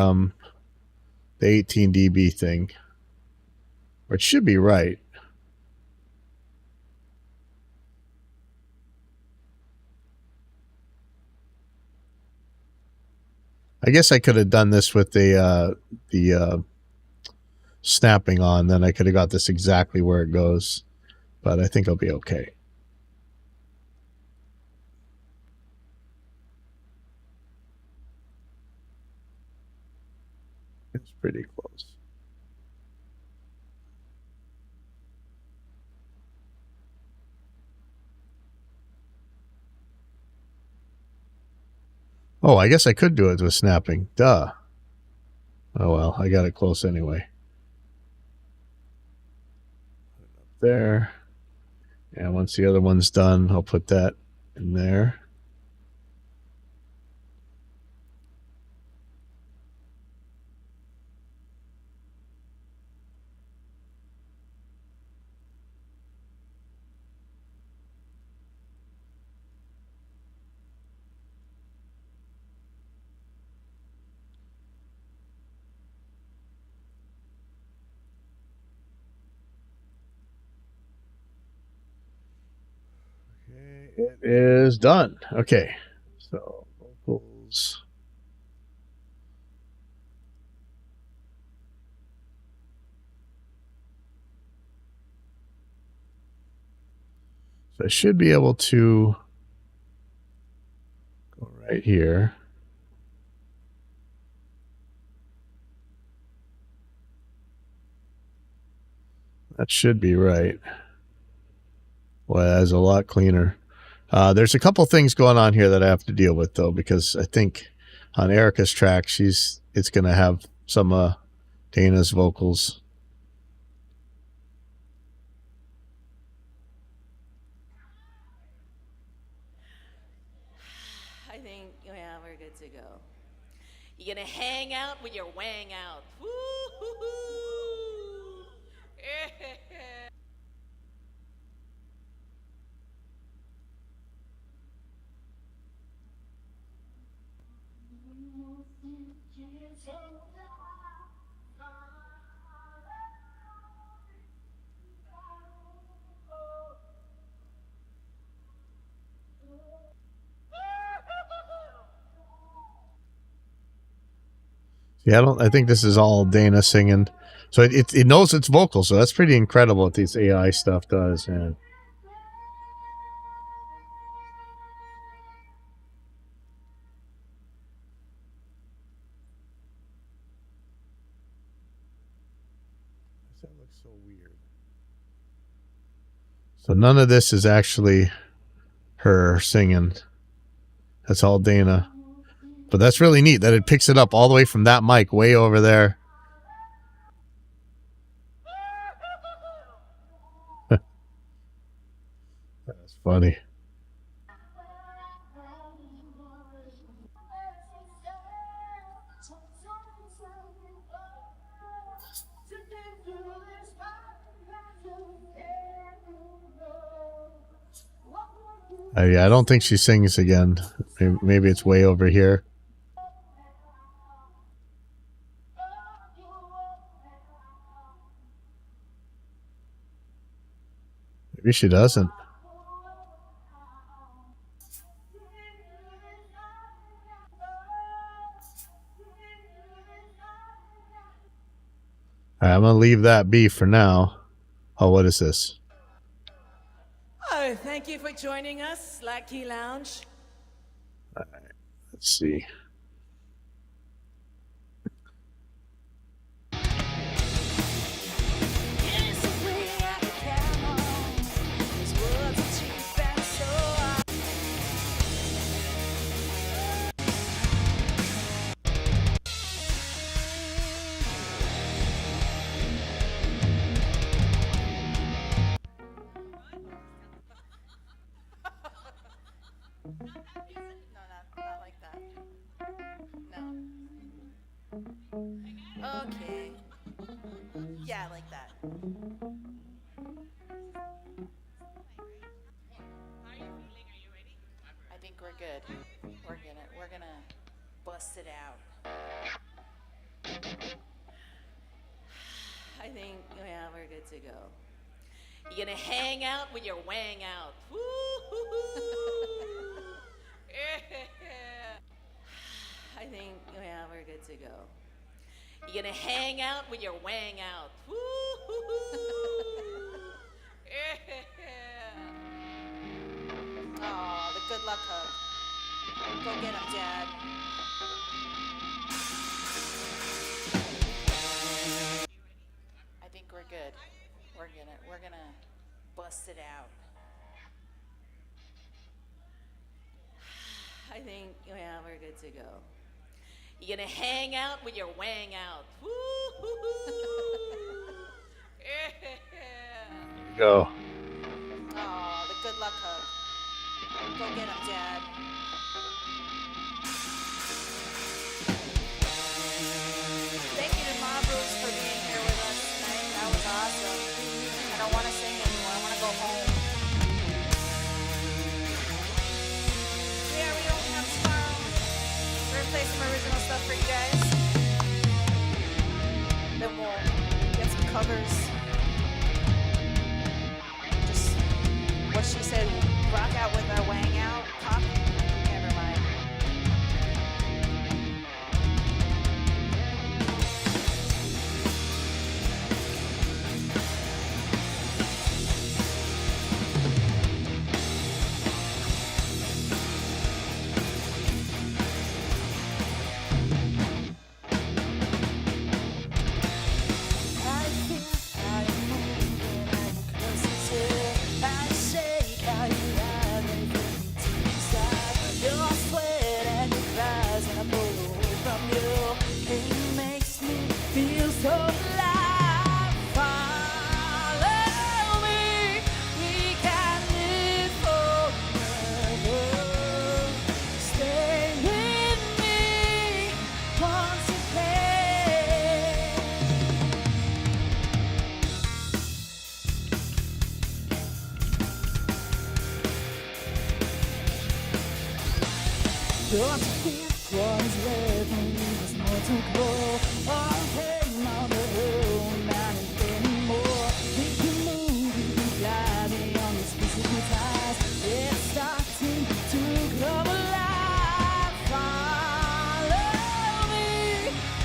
Speaker 1: the 18 dB thing. Or it should be right. I guess I could have done this with the snapping on, then I could have got this exactly where it goes. But I think I'll be okay. It's pretty close. Oh, I guess I could do it with snapping. Duh. Oh well, I got it close anyway. There. And once the other one's done, I'll put that in there. It is done. Okay. So vocals. So I should be able to go right here. That should be right. Well, that's a lot cleaner. There's a couple things going on here that I have to deal with, though, because I think on Erica's track, it's going to have some Dana's vocals.
Speaker 3: I think, yeah, we're good to go. You're gonna hang out with your wang out. Woo-hoo-hoo. Yeah.
Speaker 1: Yeah, I think this is all Dana singing. So it knows its vocals, so that's pretty incredible what this AI stuff does, man. That looks so weird. So none of this is actually her singing. That's all Dana. But that's really neat that it picks it up all the way from that mic way over there. That's funny. Yeah, I don't think she sings again. Maybe it's way over here. Maybe she doesn't. All right, I'm going to leave that be for now. Oh, what is this?
Speaker 3: Oh, thank you for joining us, Slack Key Lounge.
Speaker 1: All right, let's see.
Speaker 3: No, not like that. No. Okay. Yeah, like that. I think we're good. We're gonna bust it out. I think, yeah, we're good to go. You're gonna hang out with your wang out. Woo-hoo-hoo. Yeah. I think, yeah, we're good to go. You're gonna hang out with your wang out. Woo-hoo-hoo. Yeah. Oh, the good luck hug. Go get him, Dad. We're gonna bust it out. I think, yeah, we're good to go. You gonna hang out with your wang out. Woo-hoo-hoo. Yeah.
Speaker 1: Go.
Speaker 3: Oh, the good luck hug. Go get him, Dad. Thank you to Mom Bruce for being here with us tonight. That was awesome. I don't want to sing anymore. I want to go home. Yeah, we only have tomorrow. We're gonna play some original stuff for you guys. Then we'll get some covers. Just what she said, rock out with our wang out. Pop. Never mind. I think I am moving, I'm close to I shake how you ride everything inside. Your sweat and your cries and I pull away from you. It makes me feel so alive. Follow me, we can live forever. Stay with me once again. Don't forget what is left when there's more to go. All pain, all the hurt, not anymore. We can move, we can fly beyond these physical ties. It's starting to come alive. Follow me,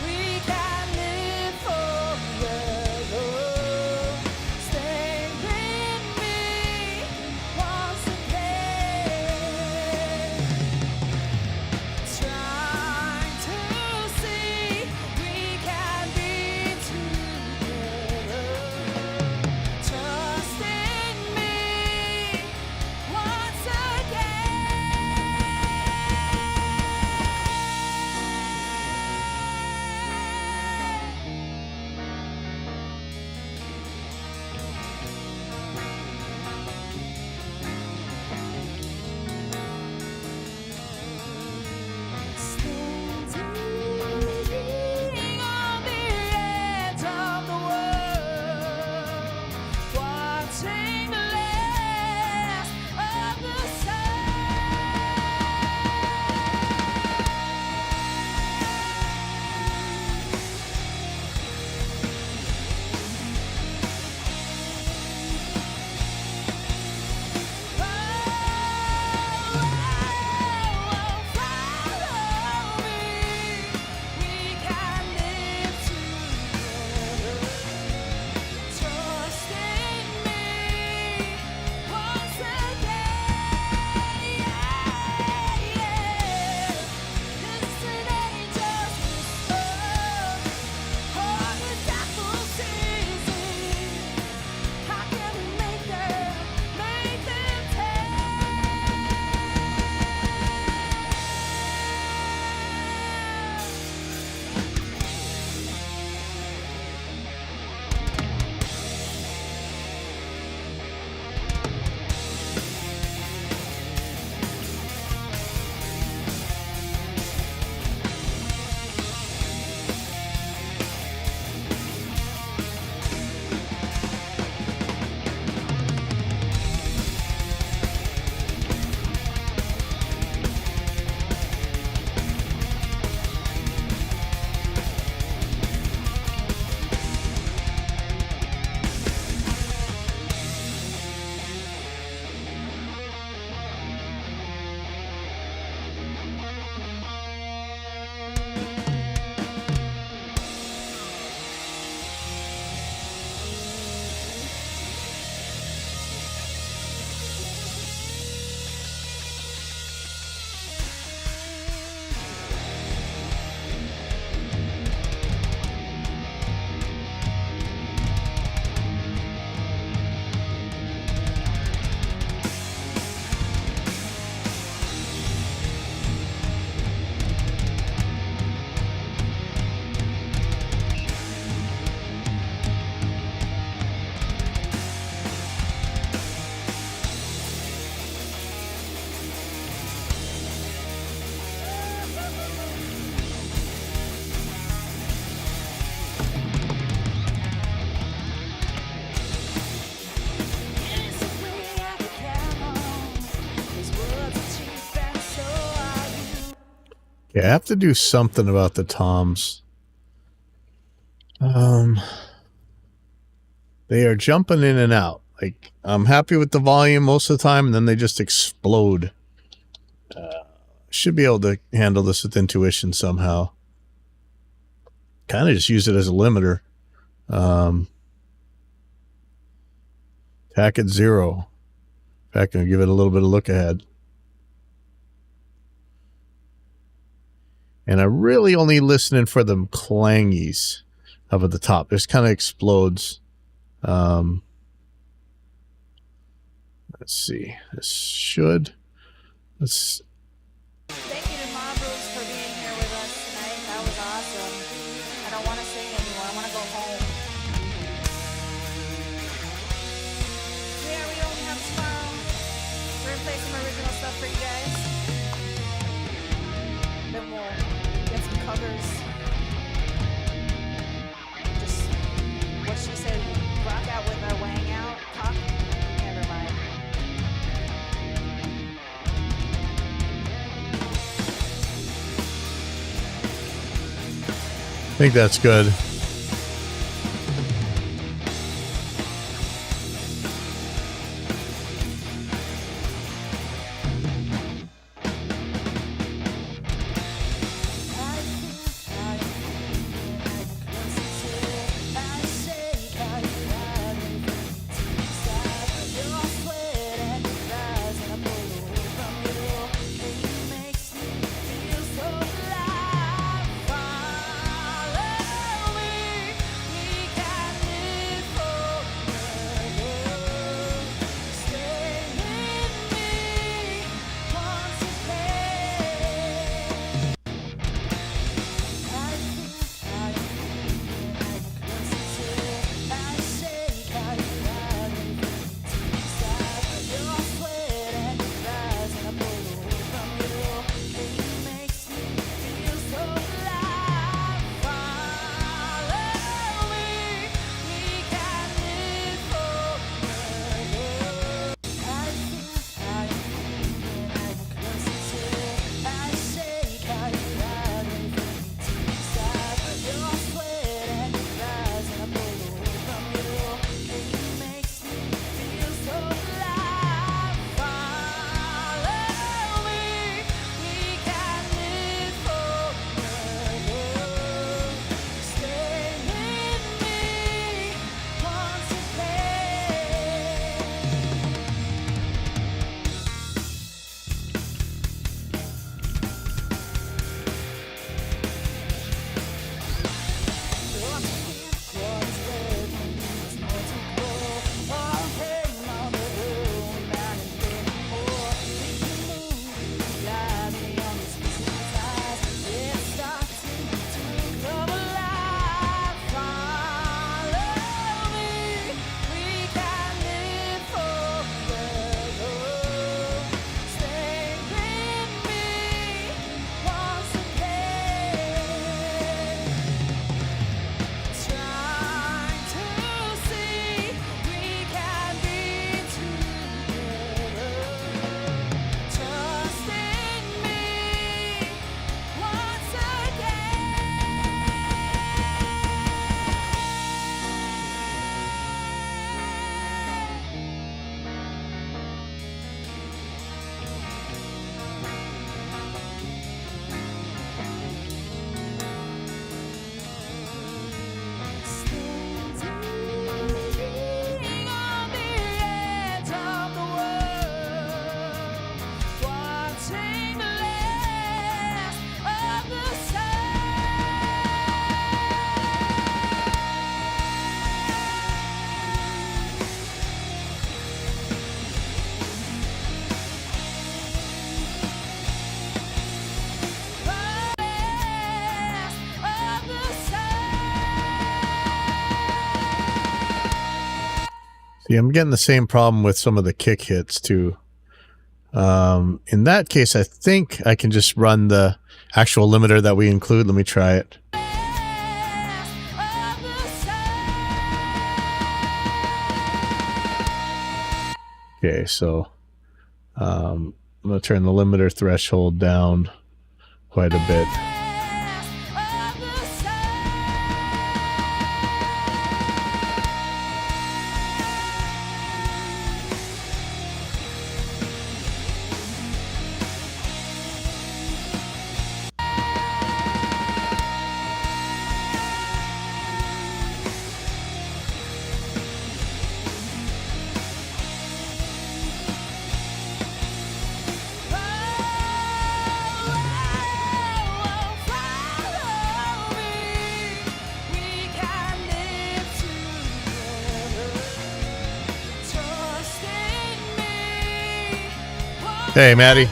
Speaker 3: we can live forever. Stay with me once again. Trying to see we can be
Speaker 1: Yeah, I have to do something about the toms. They are jumping in and out. Like, I'm happy with the volume most of the time, and then they just explode. Should be able to handle this with intuition somehow. Kind of just use it as a limiter. Tack at 0. In fact, I'll give it a little bit of look ahead. And I'm really only listening for the clangies up at the top. This kind of explodes. Let's see. This should. Let's.
Speaker 3: Thank you to Mom Bruce for being here with us tonight. That was awesome. I don't want to sing anymore. I want to go home. Yeah, we only have tomorrow. We're going to play some original stuff for you guys. Then we'll get some covers. Just what she said, rock out with our wang out. Talk. Never mind.
Speaker 1: I think that's good. See, I'm getting the same problem with some of the kick hits too. In that case, I think I can just run the actual limiter that we include. Let me try it. Okay, so I'm going to turn the limiter threshold down quite a bit.
Speaker 3: of the sun.
Speaker 1: Hey, Maddie.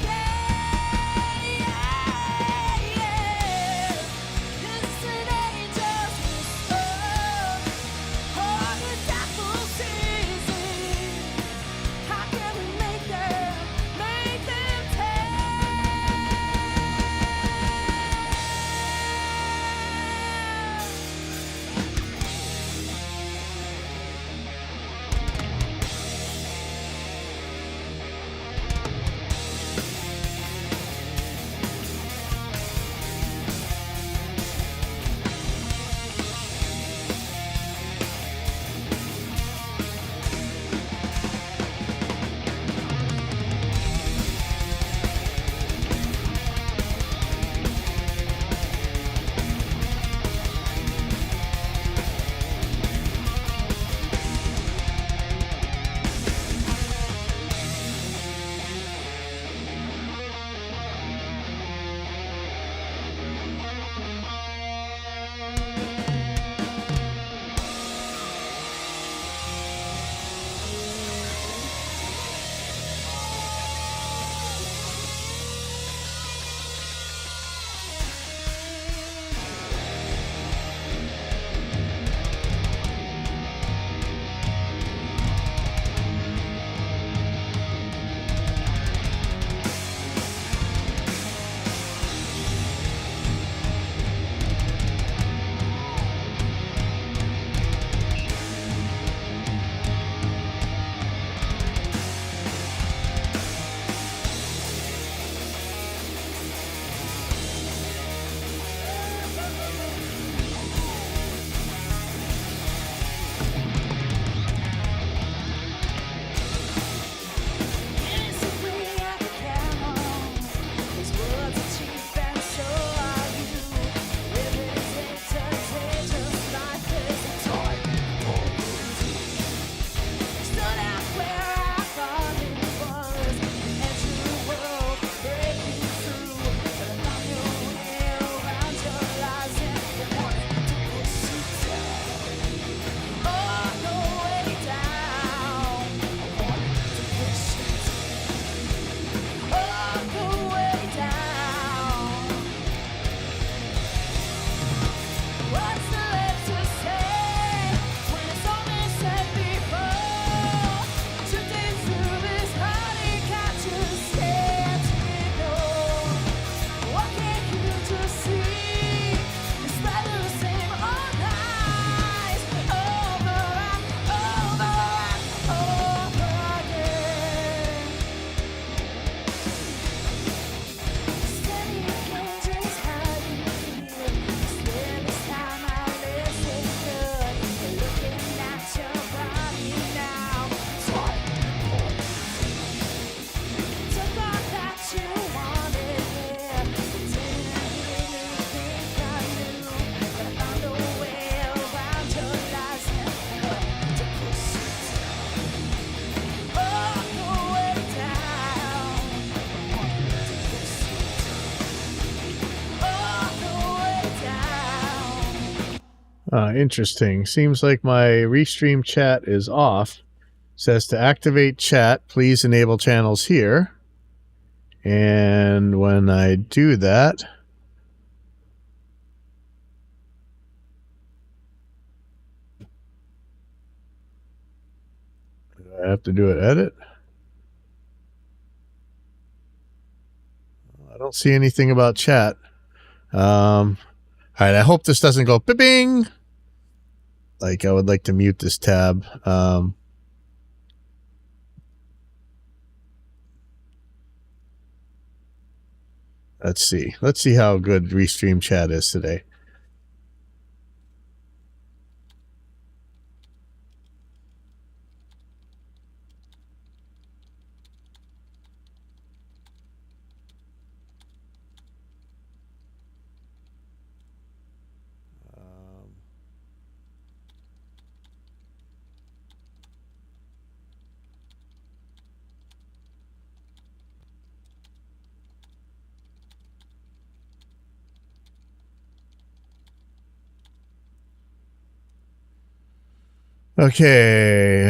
Speaker 1: Interesting. Seems like my Restream chat is off. Says to activate chat, please enable channels here. And when I do that, I have to do an edit. I don't see anything about chat. All right, I hope this doesn't go bing. Like, I would like to mute this tab. Let's see. Let's see how good Restream Chat is today. Okay.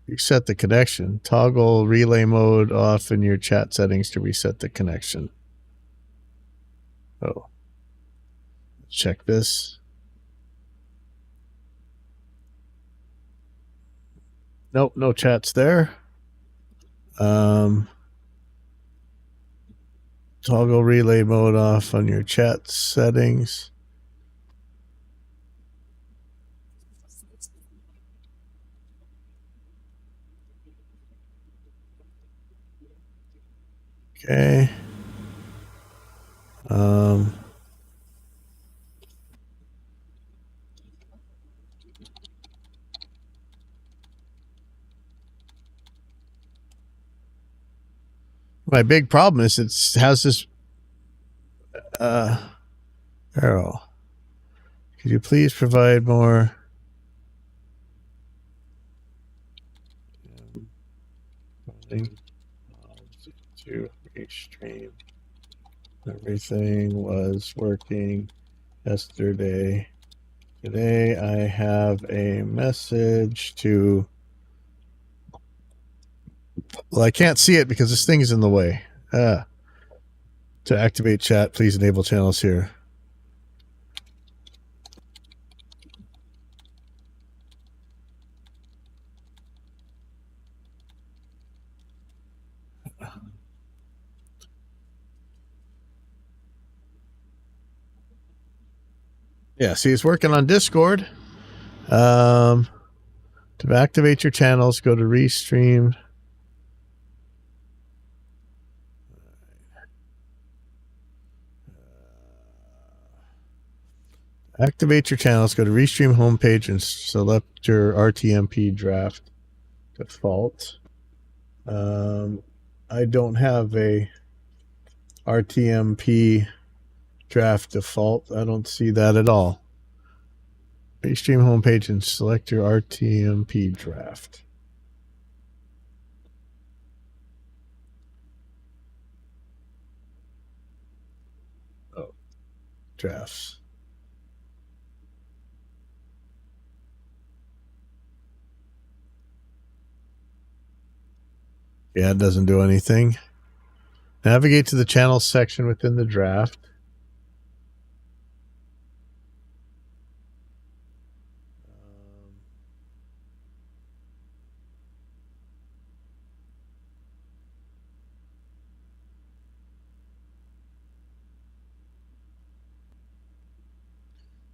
Speaker 1: Reset the connection. Toggle relay mode off in your chat settings to reset the connection. Oh. Check this. Nope, no chats there. Toggle relay mode off on your chat settings. Okay. My big problem is it has this arrow. Could you please provide more? To restream. Everything was working yesterday. Today I have a message to... Well, I can't see it because this thing is in the way. To activate chat, please enable channels here. Yeah, see, it's working on Discord. To activate your channels, go to Restream. Activate your channels, go to Restream homepage and select your RTMP draft default. I don't have a RTMP draft default. I don't see that at all. Restream homepage and select your RTMP draft. Oh, drafts. Yeah, it doesn't do anything. Navigate to the channel section within the draft.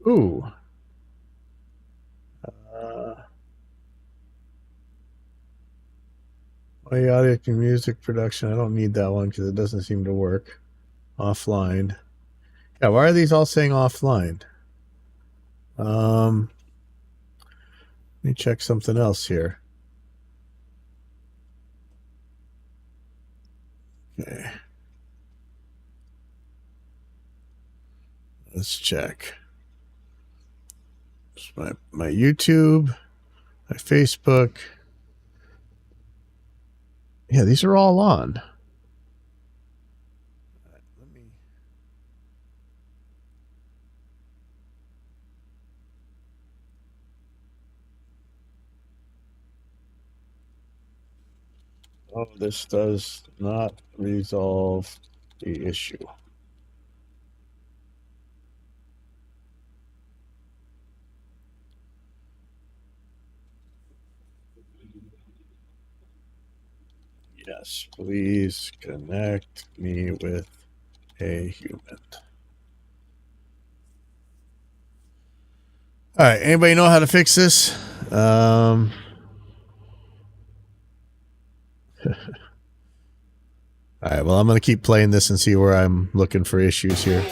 Speaker 1: Ooh. Audio and music production. I don't need that one because it doesn't seem to work. Offline. Yeah, why are these all saying offline? Let me check something else here. Okay. Let's check. It's my YouTube, my Facebook. Yeah, these are all on. Let me... Oh, this does not resolve the issue. Yes, please connect me with a human. All right. Anybody know how to fix this? All right. Well, I'm going to keep playing this and see where I'm looking for issues here.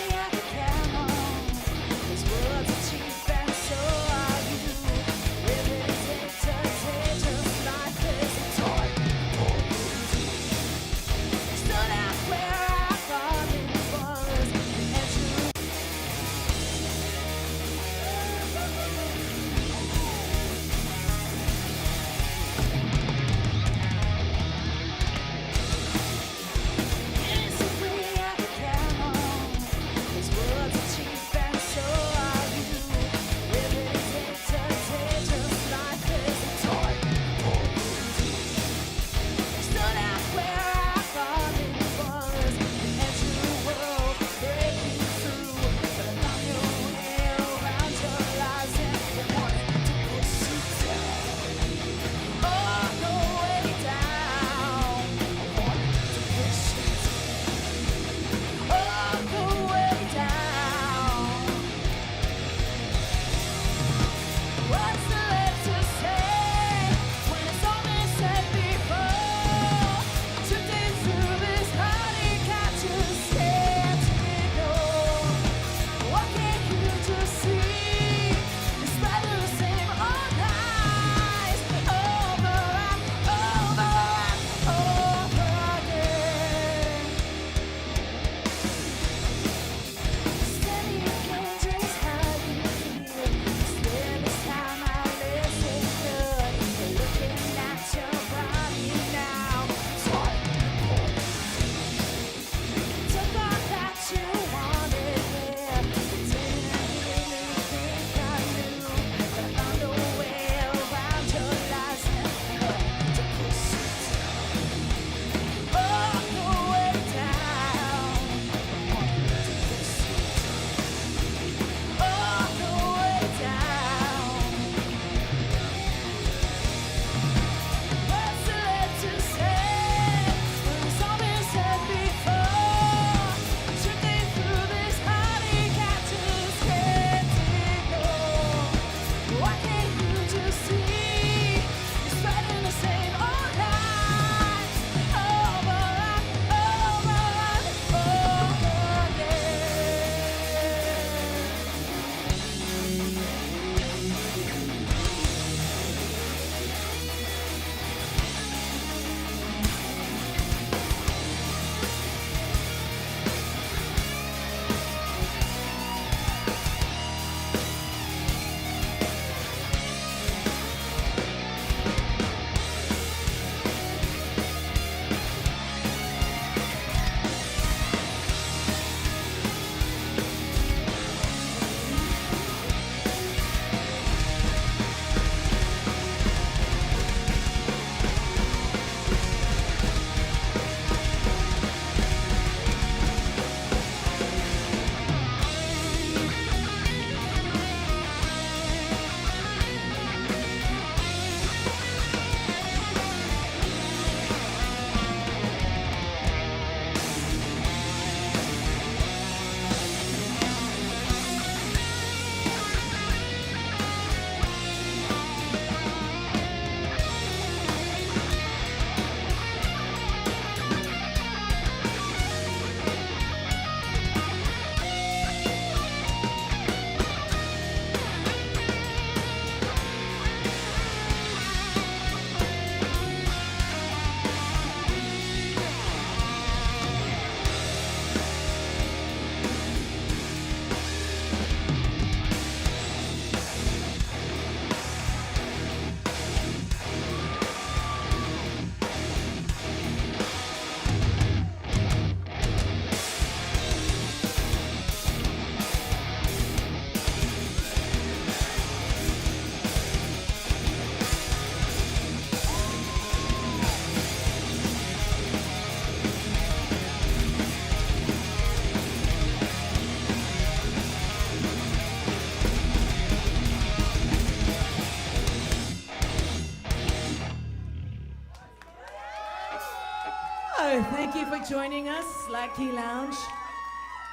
Speaker 3: Oh, thank you for joining us, Slack Key Lounge.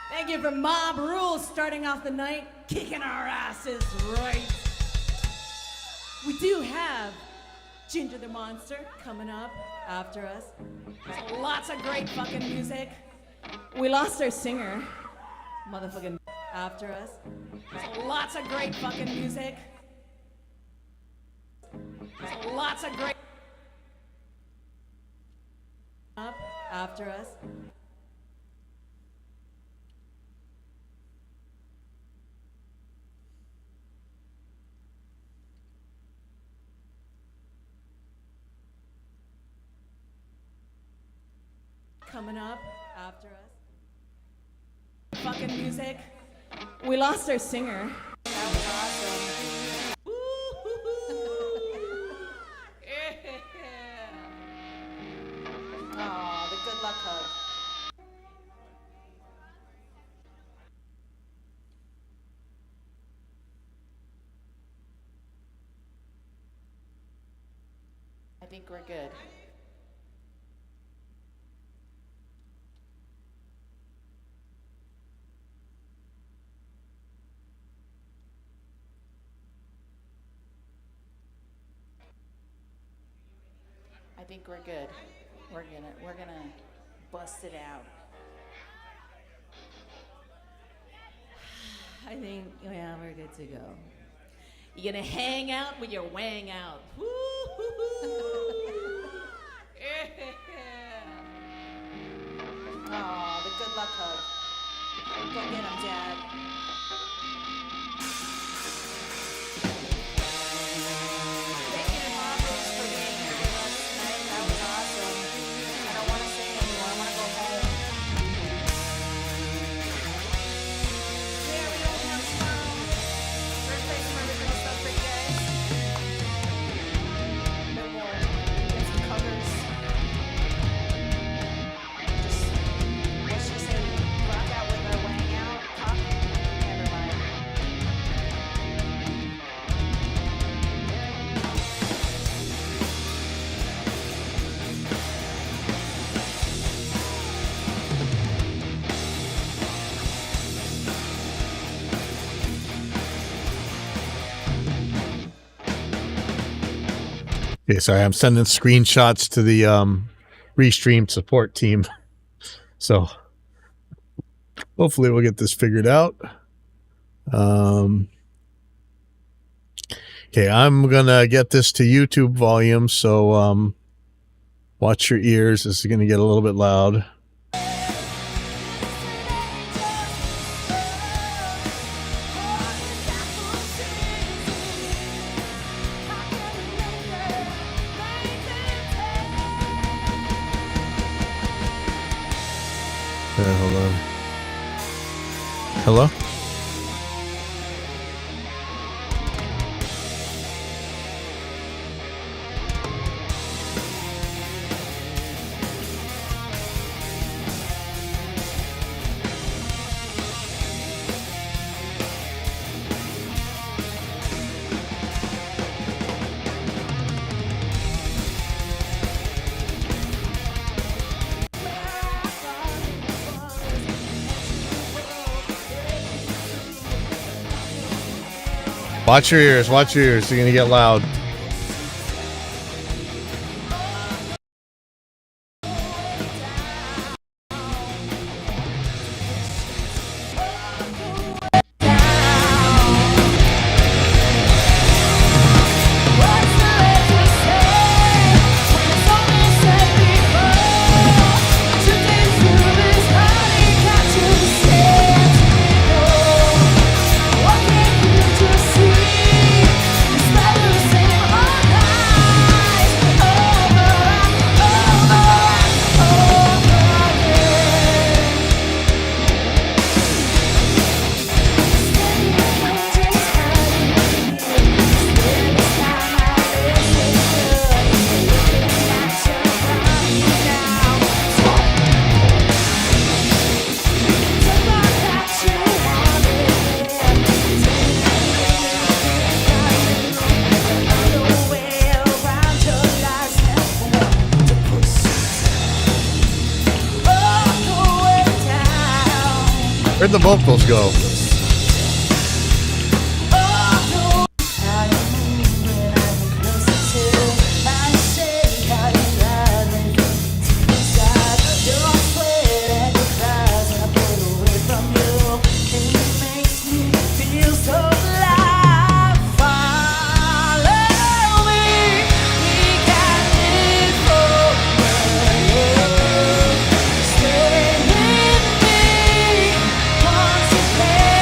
Speaker 4: Thank you for Mob Rules starting off the night, kicking our asses right. We do have Ginger the Monster coming up after us. So lots of great fucking music. We lost our singer, motherfucking after us. So lots of great fucking music. So lots of great up after us. Coming up after us. Fucking music. We lost our singer. That was awesome. Yeah. Oh, the good luck hug. I think we're good. I think we're good. We're gonna bust it out. I think, yeah, we're good to go. You're gonna hang out with your wang out. Yeah. Oh, the good luck hug. Go get him, Dad. Thank you to Mob Rules for being here with us tonight. That was awesome. I don't want to say anymore. I want to go home. Yeah, we don't have tomorrow. We're gonna play some original stuff for you guys. Then we'll get some covers. Just, let's just say, rock out with our wang out. Talk. Never mind.
Speaker 1: Okay, sorry, I'm sending screenshots to the Restream support team. So hopefully we'll get this figured out. Okay, I'm gonna get this to YouTube volume, so watch your ears. This is gonna get a little bit loud. Hold on. Hello? Watch your ears, watch your ears. They're gonna get loud.
Speaker 3: What can you to see? It's better to say
Speaker 1: Where'd the vocals go?
Speaker 3: Stay with me once you play.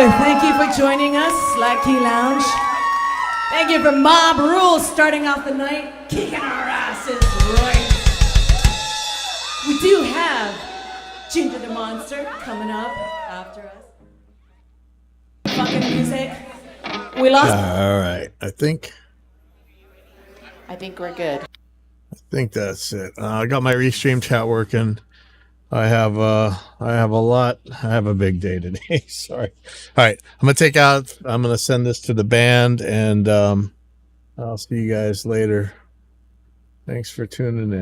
Speaker 4: Thank you for joining us, Slack Key Lounge. Thank you for Mob Rules starting off the night, kicking our asses right. We do have Ginger the Monster coming up after us. Fucking music. We lost.
Speaker 1: All right. I think
Speaker 5: we're good.
Speaker 1: that's it. I got my restream chat working. I have a lot. I have a big day today. Sorry. All right. I'm gonna send this to the band, and I'll see you guys later. Thanks for tuning in.